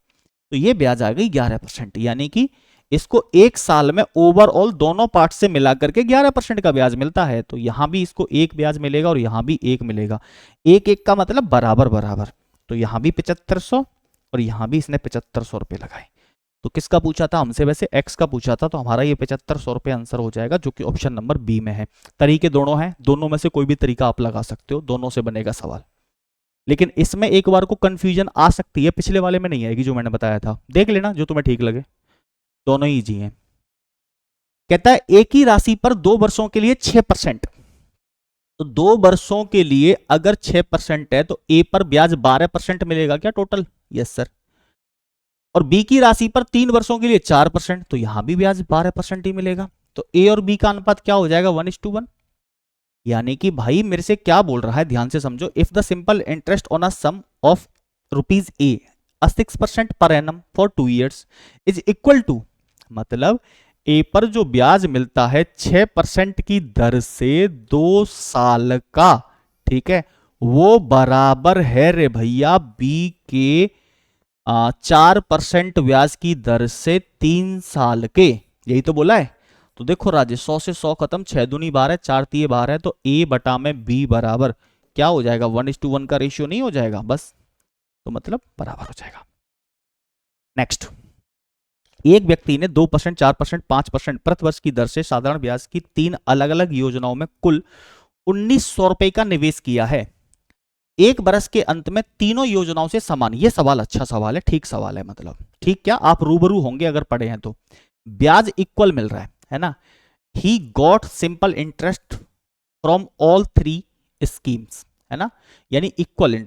तो ये ब्याज आ गई 11%। यानी कि इसको 1 साल में ओवरऑल दोनों पार्ट से मिलाकर के 11% का ब्याज मिलता है। तो यहां भी इसको एक ब्याज मिलेगा और यहां भी एक मिलेगा। एक एक का मतलब बराबर बराबर। तो यहां भी 7500 और यहां भी इसने 7500 रुपए लगाए। तो किसका पूछा था हमसे? वैसे एक्स का पूछा था, तो हमारा ये 7500 रुपए आंसर हो जाएगा, जो कि ऑप्शन नंबर बी में है। तरीके दोनों हैं, दोनों में से कोई भी तरीका आप लगा सकते हो, दोनों से बनेगा सवाल। लेकिन इसमें एक बार को कंफ्यूजन आ सकती है, पिछले वाले में नहीं आएगी जो मैंने बताया था। देख लेना जो तुम्हें ठीक लगे, दोनों ही इजी हैं। कहता है एक ही राशि पर 2 वर्षों के लिए 6%, तो 2 वर्षों के लिए अगर 6% है तो ए पर ब्याज 12% मिलेगा क्या टोटल? Yes sir. और बी की राशि पर 3 वर्षों के लिए 4%, तो यहां भी ब्याज 12% ही मिलेगा। तो ए और बी का अनुपात क्या हो जाएगा? 1:1। यानी कि भाई मेरे से क्या बोल रहा है, ध्यान से समझो। If the simple interest on a sum of rupees A 6% per annum for 2 years is equal to, मतलब ए पर जो ब्याज मिलता है 6% की दर से 2 साल का, ठीक है, वो बराबर है रे भैया बी के 4% ब्याज की दर से 3 साल के। यही तो बोला है। तो देखो राजेश, 100 से 100 खत्म, 6 दूनी 12, 4 तिये 12 है, तो ए बटा में बी बराबर क्या हो जाएगा? 1:1 का रेशियो नहीं हो जाएगा? बस, तो मतलब बराबर हो जाएगा। नेक्स्ट एक व्यक्ति ने 2%, 4%, 5% प्रति वर्ष की दर से साधारण ब्याज की 3 अलग अलग योजनाओं में कुल 1900 रुपए का निवेश किया है। एक बरस के अंत में तीनों योजनाओं से समान, ये सवाल अच्छा सवाल है, ठीक सवाल है, मतलब ठीक क्या आप रूबरू होंगे अगर पढ़े हैं तो, ब्याज इक्वल मिल रहा है ना। He got simple interest from all 3 schemes, है ना, यानी इक्वल।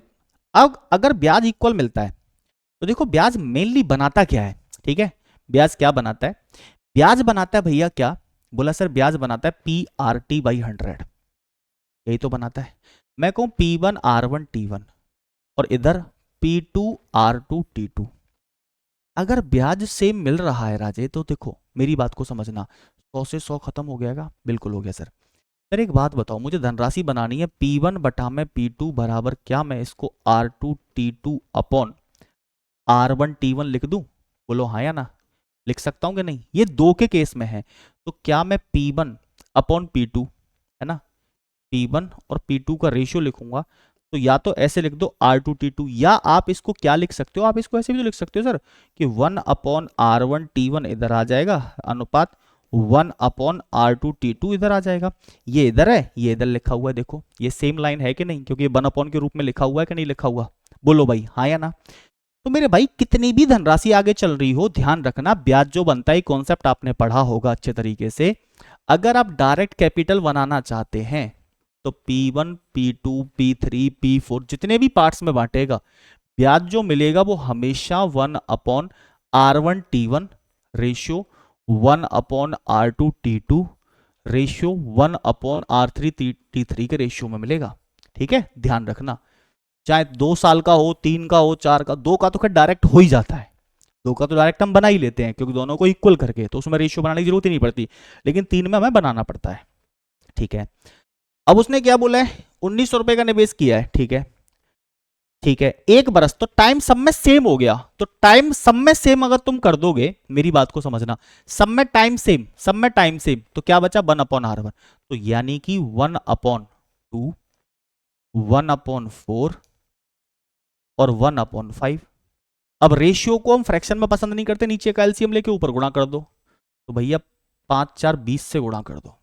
अब अगर ब्याज इक्वल मिलता है तो देखो ब्याज मेनली बनाता क्या है, ठीक है, ब्याज क्या बनाता है, ब्याज बनाता है भैया क्या, बोला सर ब्याज बनाता है PRT/100, यही तो बनाता है। मैं कहूं P1R1T1 और इधर P2R2T2। अगर ब्याज सेम मिल रहा है राजे तो देखो मेरी बात को समझना, 100 से 100 खत्म हो गया, बिल्कुल हो गया सर। सर एक बात बताओ, मुझे धनराशि बनानी है P1 बटा में P2 बराबर, क्या मैं इसको R2T2 अपॉन R1T1 लिख दूं, बोलो हाँ या ना, लिख सकता हूं कि नहीं, ये दो के केस में है। तो क्या मैं P1 अपॉन P2, है ना, P1 और P2 का रेशियो लिखूंगा, तो या तो ऐसे लिख दो R2T2, या आप इसको क्या लिख सकते हो, आप इसको ऐसे भी तो लिख सकते हो सर कि 1 अपॉन R1T1 इधर आ जाएगा, अनुपात 1 अपॉन R2T2 इधर आ जाएगा। ये इधर है, ये इधर लिखा हुआ है, देखो ये सेम लाइन है कि नहीं, क्योंकि ये 1 अपॉन के रूप में लिखा हुआ है कि नहीं लिखा हुआ, बोलो भाई हाँ या ना। तो मेरे भाई कितनी भी धनराशि आगे चल रही हो, ध्यान रखना ब्याज जो बनता है कॉन्सेप्ट आपने पढ़ा होगा अच्छे तरीके से। अगर आप डायरेक्ट कैपिटल बनाना चाहते हैं तो P1, P2, P3, P4 जितने भी पार्ट्स में बांटेगा, ब्याज जो मिलेगा वो हमेशा 1 upon R1T1 ratio 1 upon R2T2 ratio 1 upon R3T3 के रेशियो में मिलेगा, ठीक है, ध्यान रखना। चाहे 2 साल का हो, 3 का हो, 4 का, 2 का तो खैर डायरेक्ट हो ही जाता है, 2 का तो डायरेक्ट हम बना ही लेते हैं क्योंकि दोनों को इक्वल करके, तो उसमें रेशियो बनाने की जरूरत ही नहीं पड़ती, लेकिन 3 में हमें बनाना पड़ता है, ठीक है। अब उसने क्या बोला है, 1900 रुपए का निवेश किया है, ठीक है, ठीक है, एक बरस, तो टाइम सब में सेम हो गया, तो टाइम सब में सेम अगर तुम कर दोगे, मेरी बात को समझना, सब में टाइम सेम, सब में टाइम सेम, तो क्या बचा 1 अपॉन R1, तो यानी कि 1 अपॉन 2, 1 अपॉन 4 और 1 अपॉन 5। अब रेशियो को हम फ्रैक्शन में पसंद नहीं करते, नीचे का एलसीएम लेके ऊपर गुणा कर दो, तो भैया 5 4 20 से गुणा कर दो,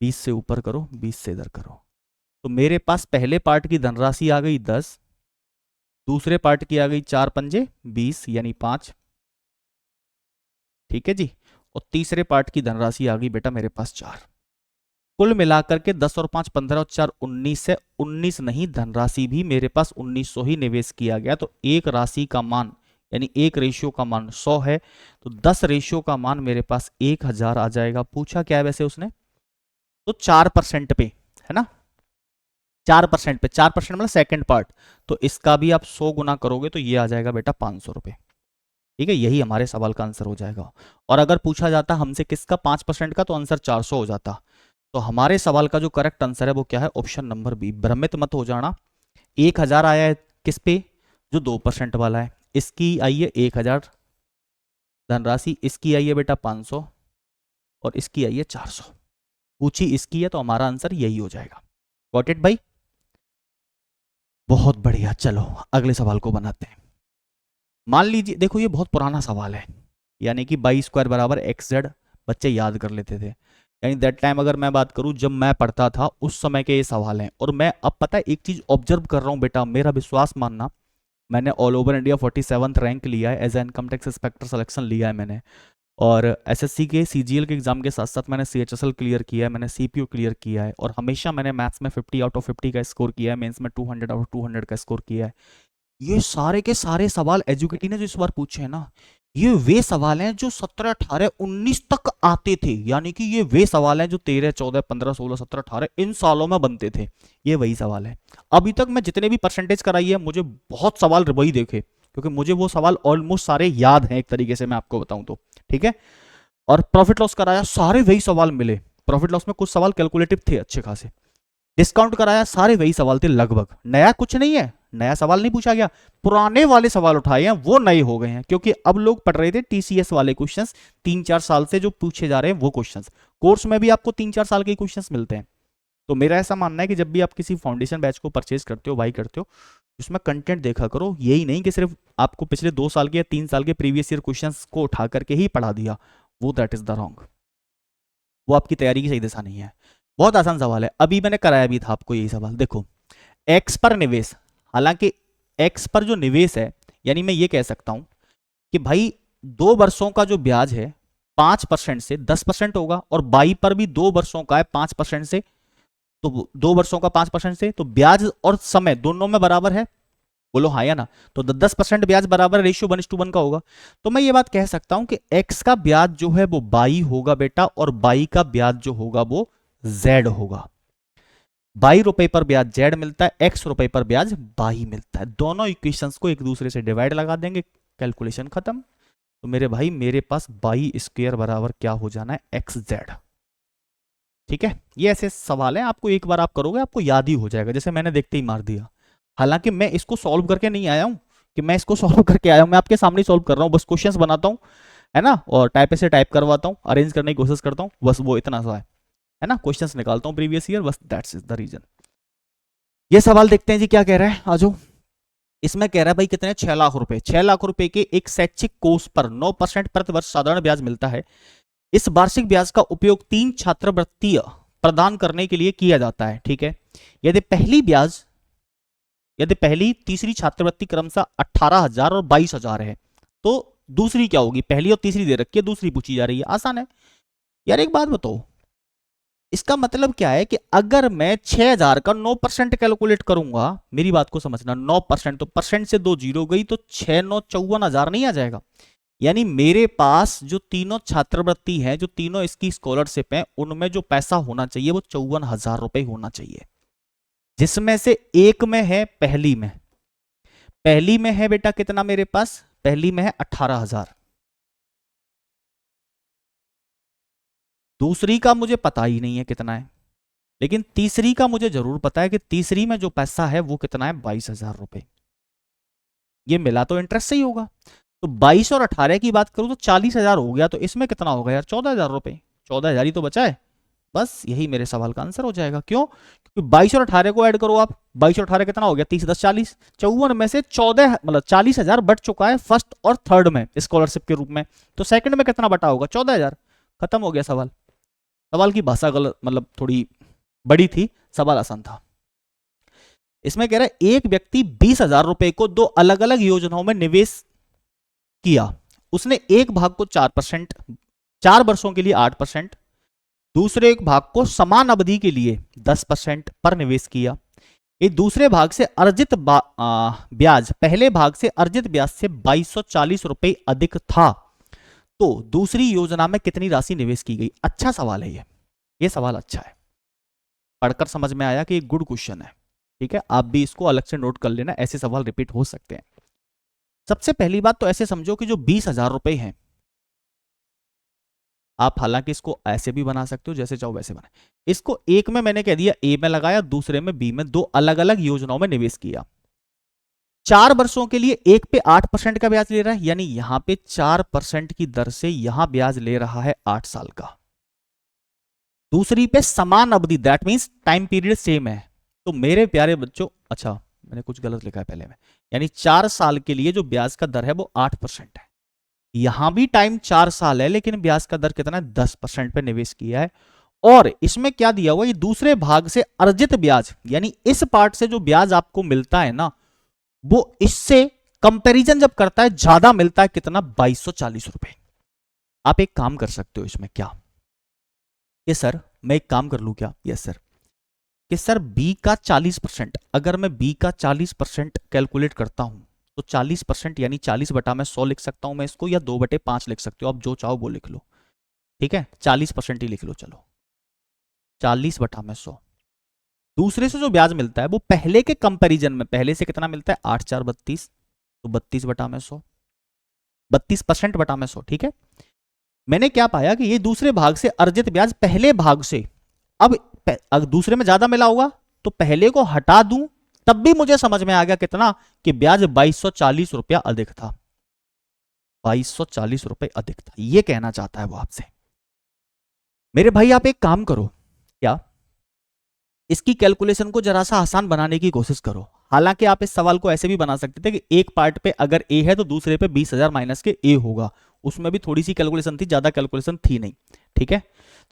20 से ऊपर करो, 20 से इधर करो, तो मेरे पास पहले पार्ट की धनराशि आ गई 10, दूसरे पार्ट की आ गई 4 पंजे 20 यानी 5, ठीक है जी, और तीसरे पार्ट की धनराशि आ गई बेटा मेरे पास 4। कुल मिलाकर के 10 और 5 15 और 4 19 है, 19 नहीं, धनराशि भी मेरे पास 1900 ही निवेश किया गया, तो एक राशि का मान यानी एक रेशियो का मान 100 है, तो 10 रेशियो का मान मेरे पास 1000 आ जाएगा। पूछा क्या है वैसे उसने, तो 4% पे, है ना, 4% पे, 4% मतलब सेकंड पार्ट, तो इसका भी आप 100 गुना करोगे तो ये आ जाएगा बेटा 500 रुपए, ठीक है, यही हमारे सवाल का आंसर हो जाएगा। और अगर पूछा जाता हमसे किसका 5% का, तो आंसर 400 हो जाता। तो हमारे सवाल का जो करेक्ट आंसर है वो क्या है, ऑप्शन नंबर बी। भ्रमित मत हो जाना, 1000 आया है किस पे, जो 2% वाला है, इसकी आई है 1000 धनराशि, इसकी आई है बेटा 500 और इसकी आई है 400, पूछी इसकी है तो हमारा आंसर यही हो जाएगा। गॉट इट भाई, बहुत बढ़िया। चलो अगले सवाल को बनाते हैं। मान लीजिए देखो ये बहुत पुराना सवाल है, यानी कि वाई स्क्वायर बराबर XZ बच्चे याद कर लेते थे, यानी दैट टाइम अगर मैं बात करूं जब मैं पढ़ता था उस समय के ये सवाल हैं। और मैं अब पता है एक चीज ऑब्जर्व कर रहा हूं बेटा, मेरा विश्वास मानना, मैंने all over India 47th rank लिया है, as a income tax inspector selection लिया है मैंने, और एसएससी के सीजीएल के एग्जाम के साथ साथ मैंने सीएचएसएल क्लियर किया है, मैंने सीपीओ क्लियर किया है, और हमेशा मैंने मैथ्स में 50 आउट ऑफ 50 का स्कोर किया है, मेंस में 200 आउट ऑफ 200 का स्कोर किया है। ये सारे के सारे सवाल एजुकेटी ने जो इस बार पूछे हैं ना, ये वे सवाल हैं जो 17 18 19 तक आते थे, यानी कि ये वे सवाल हैं जो 13 14 15 16 17 18 इन सालों में बनते थे, ये वही सवाल है। अभी तक मैं जितने भी परसेंटेज कराई है मुझे बहुत सवाल वही देखे, क्योंकि मुझे वो सवाल ऑलमोस्ट सारे याद हैं एक तरीके से मैं आपको बताऊं तो, ठीक है। और प्रॉफिट लॉस कराया, सारे वही सवाल मिले, प्रॉफिट लॉस में कुछ सवाल कैलकुलेटिव थे अच्छे खासे, डिस्काउंट कराया, सारे वही सवाल थे लगभग, नया कुछ नहीं है, नया सवाल नहीं पूछा गया, पुराने वाले सवाल उठाए हैं वो नए हो गए हैं, क्योंकि अब लोग पढ़ रहे थे टीसीएस वाले क्वेश्चंस, 3-4 साल से जो पूछे जा रहे हैं वो क्वेश्चंस, कोर्स में भी आपको 3-4 साल के क्वेश्चंस मिलते हैं। तो मेरा ऐसा मानना है कि जब भी आप किसी फाउंडेशन बैच को परचेज करते हो, बाई करते हो, उसमें कंटेंट देखा करो, यही नहीं कि सिर्फ आपको पिछले 2 साल के या 3 साल के प्रीवियस ईयर क्वेश्चंस को उठा करके ही पढ़ा दिया, वो दैट इज द रॉन्ग, वो आपकी तैयारी की सही दिशा नहीं है। बहुत आसान सवाल है, अभी मैंने कराया भी था आपको यही सवाल। देखो एक्स पर निवेश, हालांकि एक्स पर जो निवेश है, यानी मैं ये कह सकता हूं कि भाई 2 वर्षों का जो ब्याज है 5% से 10% होगा, और बाई पर भी 2 वर्षों का है 5% से, तो 2 वर्षों का 5% से, तो ब्याज और समय दोनों में बराबर है, बोलो हाँ या ना। तो 10% ब्याज बराबर रेशियो 1:1 का होगा। तो मैं ये बात कह सकता हूं कि एक्स का ब्याज जो है वो बाई होगा बेटा, और बाई का ब्याज जो होगा वो जेड होगा। 22 रुपए पर ब्याज जेड मिलता है, एक्स रुपए पर ब्याज बाई मिलता है। दोनों इक्वेशंस को एक दूसरे से डिवाइड लगा देंगे, कैलकुलेशन खत्म। तो मेरे भाई मेरे पास बाई स्क्वायर बराबर क्या हो जाना है, एक्स जेड। ठीक है, ये ऐसे सवाल है, आपको एक बार आप करोगे आपको याद ही हो जाएगा, जैसे मैंने देखते ही मार दिया। हालांकि मैं इसको सॉल्व करके नहीं आया हूं कि मैं इसको सॉल्व करके आया हूं, मैं आपके सामने सॉल्व कर रहा हूं, बस क्वेश्चंस बनाता हूं, है ना, और टाइप से टाइप करवाता हूं, अरेंज करने की कोशिश करता हूं, बस वो इतना सा है ना, क्वेश्चंस निकालता हूं प्रीवियस ईयर, बस दैट्स इज द रीजन। ये सवाल देखते हैं जी क्या कह रहा है, आजो। इसमें कह रहा है भाई कितने 6 लाख रुपए, 6 लाख रुपए के एक शैक्षिक कोर्स पर 9% प्रति वर्ष साधारण ब्याज मिलता है। इस वार्षिक ब्याज का उपयोग 3 छात्रवृत्ति प्रदान करने के लिए किया जाता है। ठीक है, यदि पहली तीसरी छात्रवृत्ति क्रमशः 18,000 और 22,000 है, तो दूसरी क्या होगी, पहली और तीसरी दे रखी है, दूसरी पूछी जा रही है, आसान है यार। एक बात बताओ, इसका मतलब क्या है कि अगर मैं 6,000 का 9% कैलकुलेट करूंगा, मेरी बात को समझना, 9%, तो परसेंट से 2 जीरो गई, तो 6,9 54,000 नहीं आ जाएगा। यानी मेरे पास जो तीनों छात्रवृत्ति हैं, जो तीनों इसकी स्कॉलरशिप हैं, उनमें जो पैसा होना चाहिए वो 54,000 रुपए होना चाहिए, जिसमें से एक में है पहली में है बेटा कितना मेरे पास, पहली में है 18,000, दूसरी का मुझे पता ही नहीं है कितना है, लेकिन तीसरी का मुझे जरूर पता है कि तीसरी में जो पैसा है वो कितना है, 22,000 रुपए। ये मिला तो इंटरेस्ट से ही होगा, तो 22 और 18 की बात करूं तो 40,000 हो गया, तो इसमें कितना होगा यार, 14,000 रुपए, 14,000 ही तो बचा है, बस यही मेरे सवाल का आंसर हो जाएगा। क्यों, क्योंकि 22 और 18 को ऐड करो आप, 22 और 18 कितना हो गया, 30 10 40, 54 में से 14 मतलब 40,000 बट चुका है फर्स्ट और थर्ड में स्कॉलरशिप के रूप में, तो सेकंड में कितना बटा होगा, 14,000। खत्म हो गया सवाल। सवाल की भाषा गलत मतलब थोड़ी बड़ी थी, सवाल आसान था। इसमें कह रहा है एक व्यक्ति 20,000 रुपए को 2 अलग अलग योजनाओं में निवेश किया, उसने एक भाग को 4%, 4 वर्षों के लिए 8%, दूसरे एक भाग को समान अवधि के लिए 10% पर निवेश किया। ये दूसरे भाग से अर्जित ब्याज पहले भाग से अर्जित ब्याज से 2,240 रुपए अधिक था, तो दूसरी योजना में कितनी राशि निवेश की गई। अच्छा सवाल है ये सवाल अच्छा है, पढ़कर समझ में आया कि एक गुड क्वेश्चन है। ठीक है, आप भी इसको अलग से नोट कर लेना, ऐसे सवाल रिपीट हो सकते हैं। सबसे पहली बात तो ऐसे समझो कि जो 20,000 रुपए हैं, आप हालांकि इसको ऐसे भी बना सकते हो, जैसे चाहो वैसे बनाए, इसको एक में मैंने कह दिया ए में लगाया, दूसरे में बी में, 2 अलग अलग योजनाओं में निवेश किया। 4 वर्षों के लिए एक पे 8% का ब्याज ले रहा है, यानी यहां पे 4% की दर से यहां ब्याज ले रहा है 8 साल का। दूसरी पे समान अवधि, that means time period same है। तो मेरे प्यारे बच्चों, अच्छा मैंने कुछ गलत लिखा है पहले में, यानी 4 साल के लिए जो ब्याज का दर है वो 8% है। यहां भी टाइम 4 साल है, लेकिन ब्याज का दर कितना है, 10% पे निवेश किया है। और इसमें क्या दिया हुआ, ये दूसरे भाग से अर्जित ब्याज, यानी इस पार्ट से जो ब्याज आपको मिलता है ना, वो इससे कंपैरिजन जब करता है ज्यादा मिलता है, कितना, 2,240 रुपए। आप एक काम कर सकते हो इसमें, क्या ये सर मैं एक काम कर लूं क्या, यस सर, कि सर बी का 40%, अगर मैं बी का 40% कैलकुलेट करता हूं, तो 40% यानी 40 बटा मैं 100 लिख सकता हूं मैं इसको, या 2/5 लिख सकते हो, आप जो चाहो वो लिख लो। ठीक है, 40% ही लिख लो, चलो 40 बटा में 100। दूसरे से जो ब्याज मिलता है वो पहले के कंपैरिजन में, पहले से कितना मिलता है, 8 4 32, तो 32 बटा में 100, 32% बटा में 100। ठीक है, मैंने क्या पाया कि ये दूसरे भाग से अर्जित ब्याज पहले भाग से, अब अगर दूसरे में ज्यादा मिला होगा तो पहले को हटा दूं, तब भी मुझे समझ में आ गया कितना, कि ब्याज 2,240 रुपया अधिक था, 2,240 रुपए अधिक था, ये कहना चाहता है वो आपसे। मेरे भाई आप एक काम करो, क्या इसकी कैलकुलेशन को जरा सा आसान बनाने की कोशिश करो। हालांकि आप इस सवाल को ऐसे भी बना सकते थे कि एक पार्ट पे अगर ए है तो दूसरे पे 20,000 माइनस के ए होगा, उसमें भी थोड़ी सी कैलकुलेशन थी, ज्यादा कैलकुलेशन थी नहीं। ठीक है,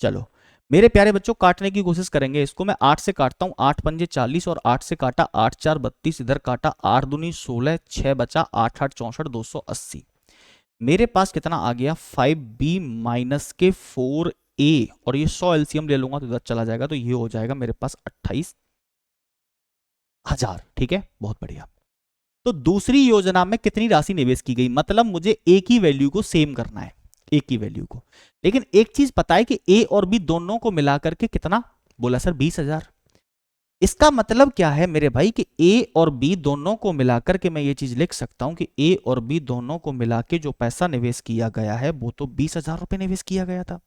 चलो मेरे प्यारे बच्चों काटने की कोशिश करेंगे इसको। मैं 8 से काटता हूं, 8 पंजे 40 और 8 से काटा 8 4 32, इधर काटा 8 दूनी 16, 6 बचा 8 8 64, 280। मेरे पास कितना आ गया 5b माइनस के 4a, और ये 100 एलसीएम ले लूंगा तो इधर चला जाएगा, तो ये हो जाएगा मेरे पास 28,000। ठीक है, बहुत बढ़िया। तो दूसरी योजना में कितनी राशि निवेश की गई, मतलब मुझे ए की वैल्यू को सेम करना है, ए की वैल्यू को। लेकिन एक चीज पता है कि ए और बी दोनों को मिलाकर के कितना बोला सर 20,000। इसका मतलब क्या है मेरे भाई कि ए और बी दोनों को मिलाकर के मैं ये चीज लिख सकता हूं कि ए और बी दोनों को मिला के जो पैसा निवेश किया गया है वो तो 20,000 रुपए निवेश किया गया था।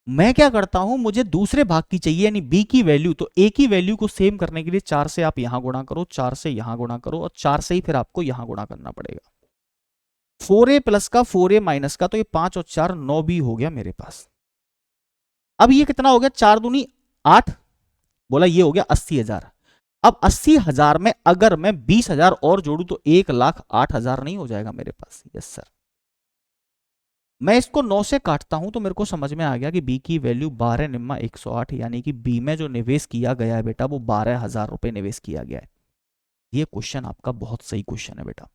मैं क्या करता हूं, मुझे दूसरे भाग की चाहिए यानी बी की वैल्यू, तो ए की वैल्यू को सेम करने के लिए 4 से आप यहां गुणा करो, 4 से यहां गुणा करो और 4 से ही फिर आपको यहां गुणा करना पड़ेगा। 4a प्लस का 4a माइनस का, तो ये 5 और 4 9 भी हो गया मेरे पास। अब ये कितना हो गया 4 दूनी 8, बोला ये हो गया 80,000। अब 80,000 में अगर मैं 20,000 और जोड़ू तो 1,08,000 नहीं हो जाएगा मेरे पास। Yes sir. मैं इसको 9 से काटता हूं तो मेरे को समझ में आ गया कि बी की वैल्यू 12 निम्मा 108, यानी कि बी में जो निवेश किया गया है बेटा वो 12,000 रुपए निवेश किया गया है। ये क्वेश्चन आपका बहुत सही क्वेश्चन है बेटा।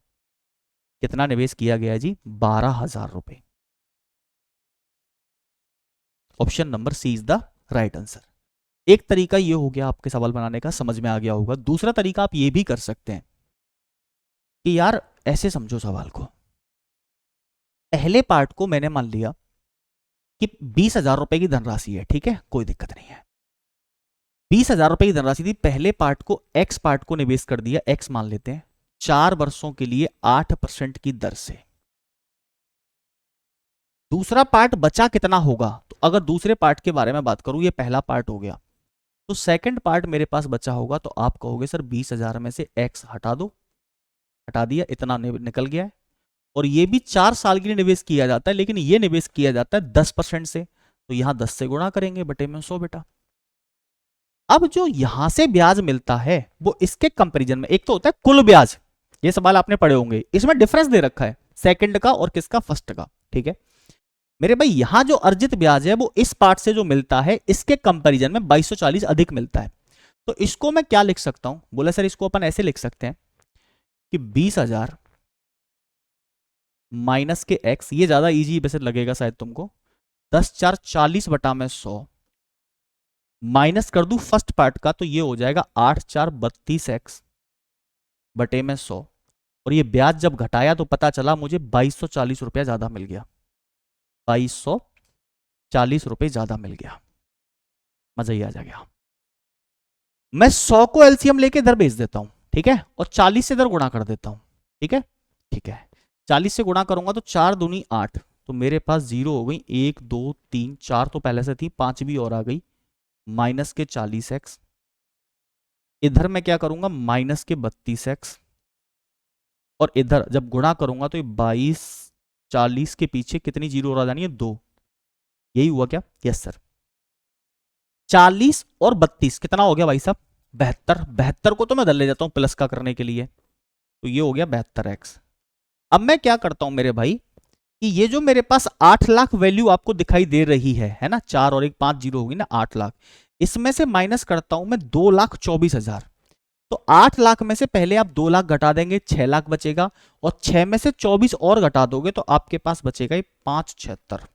कितना निवेश किया गया है जी 12,000 रुपए। Option number C is the right answer. एक तरीका ये हो गया आपके सवाल बनाने का, समझ में आ गया होगा। दूसरा तरीका आप ये भी कर सकते हैं कि यार ऐसे समझो सवाल को, पहले पार्ट को मैंने मान लिया कि 20,000 रुपए की धनराशि है, ठीक है कोई दिक्कत नहीं है। 20,000 रुपए की धनराशि थी, पहले पार्ट को एक्स पार्ट को निवेश कर दिया, एक्स मान लेते हैं, 4 वर्षों के लिए 8% की दर से। दूसरा पार्ट बचा कितना होगा, तो अगर दूसरे पार्ट के बारे में बात करूं, ये पहला पार्ट हो गया, तो सेकंड पार्ट मेरे पास बचा होगा, तो आप कहोगे सर 20,000 में से एक्स हटा दो, हटा दिया, इतना निकल गया है। और ये भी 4 साल के लिए निवेश किया जाता है, लेकिन ये निवेश किया जाता है 10% से, तो यहां 10 से गुणा करेंगे बटे में 100 बेटा। अब जो यहां से ब्याज मिलता है वो इसके कंपैरिजन में, एक तो होता है कुल ब्याज, ये सवाल आपने पढ़े होंगे, इसमें डिफरेंस दे रखा है सेकंड का और किसका फर्स्ट का। ठीक है मेरे भाई, यहां जो अर्जित ब्याज है वो इस पार्ट से जो मिलता है इसके कंपैरिजन में 2240 अधिक मिलता है। तो इसको मैं क्या लिख सकता हूं, बोला सर इसको अपन ऐसे लिख सकते हैं कि 20,000 माइनस के एक्स, ये ज्यादा इजी वैसे लगेगा शायद तुमको, 10 4 40 बटा में 100, माइनस कर दूं फर्स्ट पार्ट का, तो ये हो जाएगा 8 4 32 एक्स बटे में 100। और ये ब्याज जब घटाया तो पता चला मुझे 2240 रुपया ज्यादा मिल गया, 2240 रुपए ज्यादा मिल गया। मजा ही आ जाएगा। मैं 100 को एलसीएम लेके इधर भेज देता हूं, ठीक है, और 40 से इधर गुणा कर देता हूं। ठीक है, ठीक है, 40 से गुणा करूंगा तो 4 दूनी 8, तो मेरे पास 0 हो गई, 1 2 3 4 तो पहले से थी, 5 भी और आ गई, माइनस के 40x, इधर मैं क्या करूंगा माइनस के 32x, और इधर जब गुणा करूंगा तो ये 22 40 के पीछे कितनी जीरो और आ जानी है 2, यही हुआ क्या। Yes sir. 40 और 32 कितना हो गया भाई साहब 72, 72 को तो मैं इधर ले जाता हूं प्लस का करने के लिए, तो ये हो गया 72x। अब मैं क्या करता हूं मेरे भाई कि ये जो मेरे पास 8 लाख वैल्यू आपको दिखाई दे रही है ना, 4 और 1 5 जीरो होगी ना 8 लाख, इसमें से माइनस करता हूं मैं 2,24,000। तो 8 लाख में से पहले आप 2 लाख घटा देंगे, 6 लाख बचेगा, और 6 में से 24 और घटा दोगे तो आपके पास बचेगा 576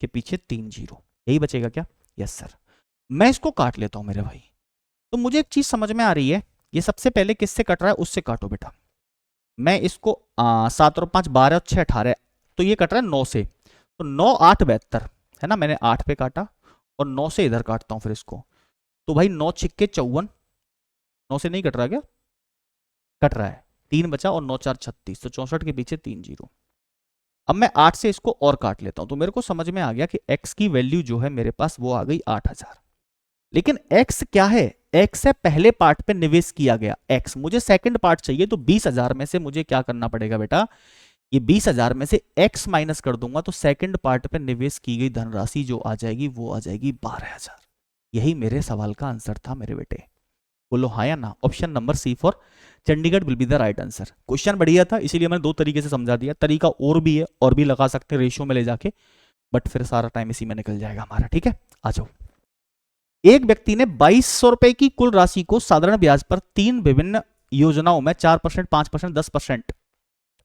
के पीछे 3 जीरो, यही बचेगा क्या। Yes sir. मैं इसको काट लेता हूं मेरे भाई। तो मुझे एक चीज समझ में आ रही है, ये सबसे पहले किससे कट रहा है उससे काटो बेटा। मैं इसको 7 और 5 12 और 6 18, तो ये कट रहा है 9 से, तो 9 8 72 है ना, मैंने 8 पे काटा और 9 से इधर काटता हूं फिर इसको, तो भाई 9 छिक्के 54, 9 से नहीं कट रहा क्या, कट रहा है, 3 बचा और 9 4 36, तो 64 के पीछे 3 जीरो। अब मैं 8 से इसको और काट लेता हूं, तो मेरे को समझ में आ गया कि x की वैल्यू जो है मेरे पास वो आ गई 8,000। लेकिन x क्या है, x है पहले पार्ट पे निवेश किया गया x, मुझे सेकंड पार्ट चाहिए, तो 20,000 में से मुझे क्या करना पड़ेगा बेटा, ये 20,000 में से x माइनस कर दूंगा, तो सेकंड पार्ट पे निवेश की गई धनराशि जो आ जाएगी वो आ जाएगी 12,000। यही मेरे सवाल का आंसर था मेरे बेटे। बोलो हाँ या ना। Option number C for Chandigarh will be the right answer. Question बढ़िया था, इसीलिए मैंने दो तरीके से समझा दिया। तरीका और भी है, और भी लगा सकते हैं रेशियो में ले जाके, बट फिर सारा टाइम इसी में निकल जाएगा हमारा। ठीक है, आ जाओ। एक व्यक्ति ने 2200 रुपए की कुल राशि को साधारण ब्याज पर 3 विभिन्न योजनाओं में 4%, 5%, 10%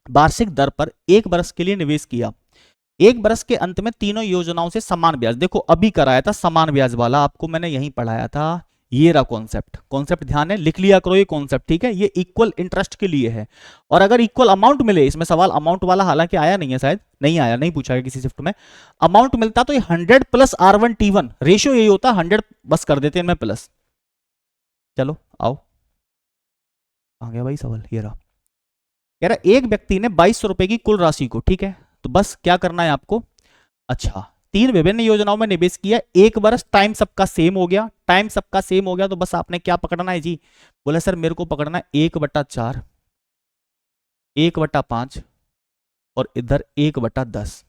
वार्षिक दर पर 1 वर्ष के लिए निवेश किया। 1 वर्ष के अंत में तीनों योजनाओं से समान ब्याज, देखो अभी कराया था समान ब्याज वाला, आपको मैंने यहीं पढ़ाया था। ये रहा कॉन्सेप्ट, कॉन्सेप्ट ध्यान है, लिख लिया करो ये कॉन्सेप्ट। ठीक है, ये इक्वल इंटरेस्ट के लिए है, और अगर इक्वल अमाउंट मिले, इसमें सवाल अमाउंट वाला हालांकि आया नहीं है, शायद नहीं आया, नहीं पूछा गया किसी शिफ्ट में। अमाउंट मिलता तो ये 100 प्लस R1T1 रेशियो यही होता, 100 बस कर देते इनमें प्लस। चलो आओ, आ गया भाई सवाल, ये रहा। कह रहा एक व्यक्ति ने 2200 रुपए की कुल राशि को, ठीक है, तो बस क्या करना है आपको, अच्छा 3 विभिन्न योजनाओं में निवेश किया, 1 वर्ष, टाइम सबका सेम हो गया, टाइम सबका सेम हो गया, तो बस आपने क्या पकड़ना है जी, बोला सर मेरे को पकड़ना है 1/4, 1/5 और इधर 1/10।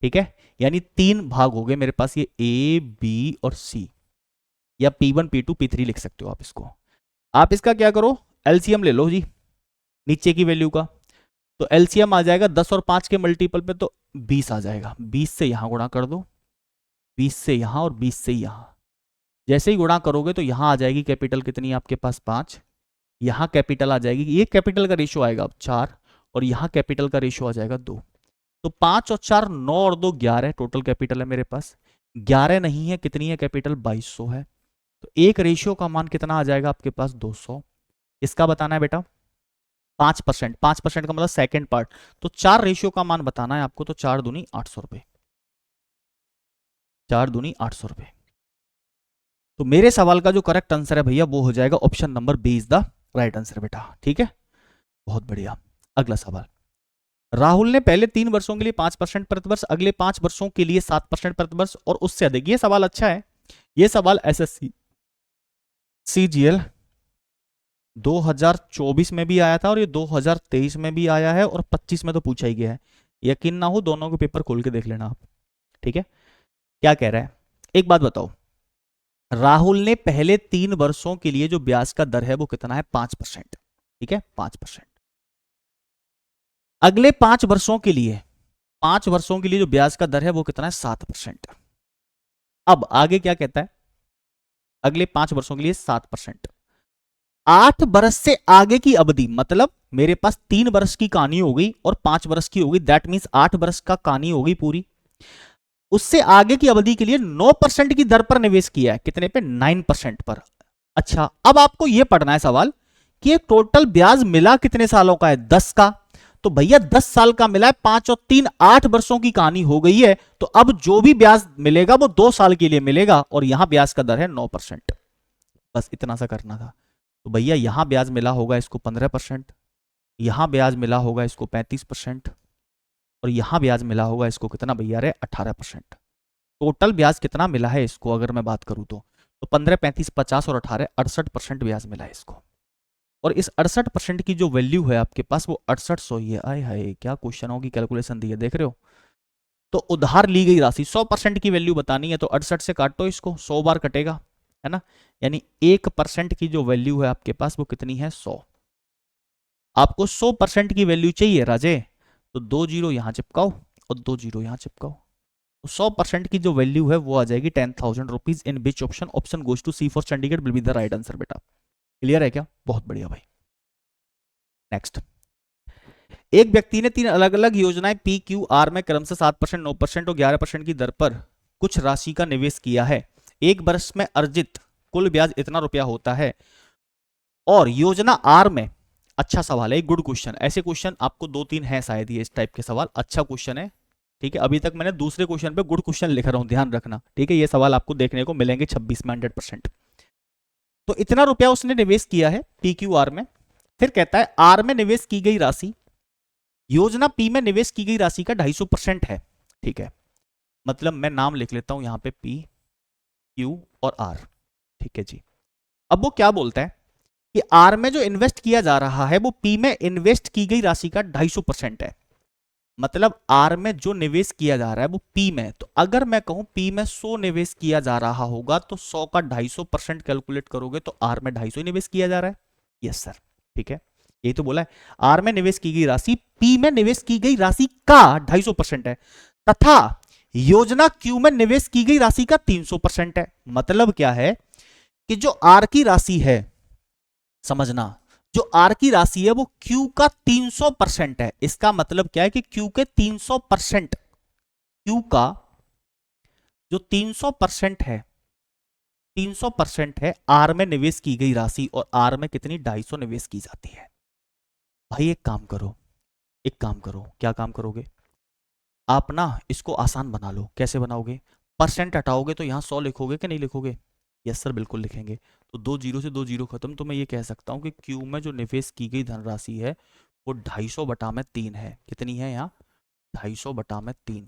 ठीक है, यानी 3 भाग हो गए मेरे पास, ये A, B और C, या P1, P2, P3 लिख सकते हो आप इसको। आप इसका क्या करो, एलसीएम ले लो जी नीचे की वैल्यू का, तो एलसीएम आ जाएगा 10 और 5 के मल्टीपल पे तो 20 आ जाएगा। 20 से यहां गुणा कर दो, 20 से यहां और 20 से यहां, जैसे ही गुणा करोगे तो यहां आ जाएगी कैपिटल कितनी आपके पास 5, यहां कैपिटल आ जाएगी, ये कैपिटल का रेशियो आएगा 4, और यहां कैपिटल का रेशियो आ जाएगा 2। तो 5 और 4 9 और 2 11 टोटल कैपिटल है मेरे पास। 11 नहीं है, कितनी है कैपिटल, 2200 है। तो एक रेशियो का मान कितना आ जाएगा आपके पास, 200। इसका बताना है बेटा 5%, 5% का मतलब सेकंड पार्ट, तो 4 रेशियो का मान बताना है आपको, तो 4 दूनी 800 रुपए, 4 दूनी 800 रुपए। तो मेरे सवाल का जो करेक्ट आंसर है भैया वो हो जाएगा option number B is the right answer बेटा। ठीक है, बहुत बढ़िया। अगला सवाल, राहुल ने पहले 3 वर्षों के लिए 5% प्रतिवर्ष, अगले 5 वर्षों के लिए 7% प्रतिवर्ष और उससे अधिक। ये सवाल अच्छा है, ये सवाल एसएससी सीजीएल 2024 में भी आया था, और ये 2023 में भी आया है, और 25 में तो पूछा ही गया है। यकीन ना हो दोनों के पेपर खोल के देख लेना आप। ठीक है, क्या कह रहा है, एक बात बताओ, राहुल ने पहले 3 वर्षों के लिए जो ब्याज का दर है वो कितना है, 5%। ठीक है, 5%। अगले 5 वर्षों के लिए, 5 वर्षों के लिए जो ब्याज का दर है वो कितना है, 7%। अब आगे क्या कहता है, अगले 5 वर्षों के लिए 7%। 8 वर्ष से आगे की अवधि, मतलब मेरे पास 3 वर्ष की कहानी हो गई और 5 वर्ष की हो गई, दैट मींस 8 वर्ष का कहानी हो गई पूरी। उससे आगे की अवधि के लिए 9% की दर पर निवेश किया है, कितने पे, 9% पर। अच्छा, अब आपको यह पढ़ना है सवाल कि टोटल ब्याज मिला कितने सालों का है, 10 का। तो भैया 10 साल का मिला है, 5 और 3 8 वर्षों की कहानी हो गई है, तो अब जो भी ब्याज मिलेगा वो 2 साल के लिए मिलेगा, और यहां ब्याज का दर है 9%। बस इतना सा करना था। तो भैया यहां ब्याज मिला होगा इसको 15%, यहां ब्याज मिला होगा इसको 35%, और यहां ब्याज मिला होगा इसको कितना भैया रे, 18%। टोटल ब्याज कितना मिला है इसको अगर मैं बात करूं तो 15, 35, 50 और 18 68% ब्याज मिला है इसको। और इस 68% की जो वैल्यू है आपके पास वो 6800 ही है। आए हाय, क्या क्वेश्चनों की कैलकुलेशन दी है, देख रहे हो। तो उधार ली गई राशि 100% की वैल्यू बतानी है, तो 68 से काटो इसको, 100 बार कटेगा, है ना, यानी 1% की जो वैल्यू है आपके पास वो कितनी है, 100। आपको 100% की वैल्यू चाहिए राजे, तो 2 जीरो यहां चिपकाओ और 2 जीरो यहां चिपकाओ, तो 100% की जो वैल्यू है वो आ जाएगी 10,000 rupees. In which option, option goes to C for Chandigarh will be the right answer बेटा। क्लियर है क्या, बहुत बढ़िया भाई। नेक्स्ट, एक व्यक्ति ने 3 अलग अलग योजनाएं पी क्यू आर में क्रमशः 7%, 9% और 11% की दर पर कुछ राशि का निवेश किया है। 1 वर्ष में अर्जित कुल ब्याज इतना रुपया होता है, और योजना आर में, अच्छा सवाल है, गुड क्वेश्चन। ऐसे क्वेश्चन आपको 2-3 हैं शायद ये इस टाइप के सवाल, अच्छा क्वेश्चन है। ठीक है, अभी तक मैंने दूसरे क्वेश्चन पे गुड क्वेश्चन लिख रहा हूं, ध्यान रखना। ठीक है, ये सवाल आपको देखने को मिलेंगे 26 में 100%। तो इतना रुपया उसने निवेश किया है पी क्यू आर में, फिर कहता है आर में निवेश की गई राशि, योजना पी में निवेश की गई राशि का 250% है। ठीक है, मतलब मैं नाम लिख लेता हूं यहां पे पी क्यू और आर। ठीक है जी, अब वो क्या बोलता है कि आर में जो इन्वेस्ट किया जा रहा है वो पी में इन्वेस्ट की गई राशि का 250% है। मतलब आर में जो निवेश किया जा रहा है वो पी में, तो अगर मैं कहूं पी में 100 निवेश किया जा रहा होगा तो 100 का 250% कैलकुलेट करोगे तो आर में 250 निवेश किया जा रहा है। यस सर, ठीक है, यही तो बोला है। आर में निवेश की गई राशि पी में निवेश की गई राशि का 250% है, तथा योजना क्यू में निवेश की गई राशि का 300% है। मतलब क्या है कि जो आर की राशि है, समझना, जो आर की राशि है वो क्यू का 300% है। इसका मतलब क्या है कि क्यू के 300%, क्यू का जो 300% है, 300% है आर में निवेश की गई राशि, और आर में कितनी 250 निवेश की जाती है। भाई एक काम करो, एक काम करो, क्या काम करोगे आप ना, इसको आसान बना लो। कैसे बनाओगे, परसेंट हटाओगे तो यहां 100 लिखोगे कि नहीं लिखोगे? यस सर, बिल्कुल लिखेंगे। तो 2 जीरो से 2 जीरो खत्म, तो मैं ये कह सकता हूं कि क्यू में जो निवेश की गई धनराशि है वो 250/3 है। कितनी है यहाँ? 250/3।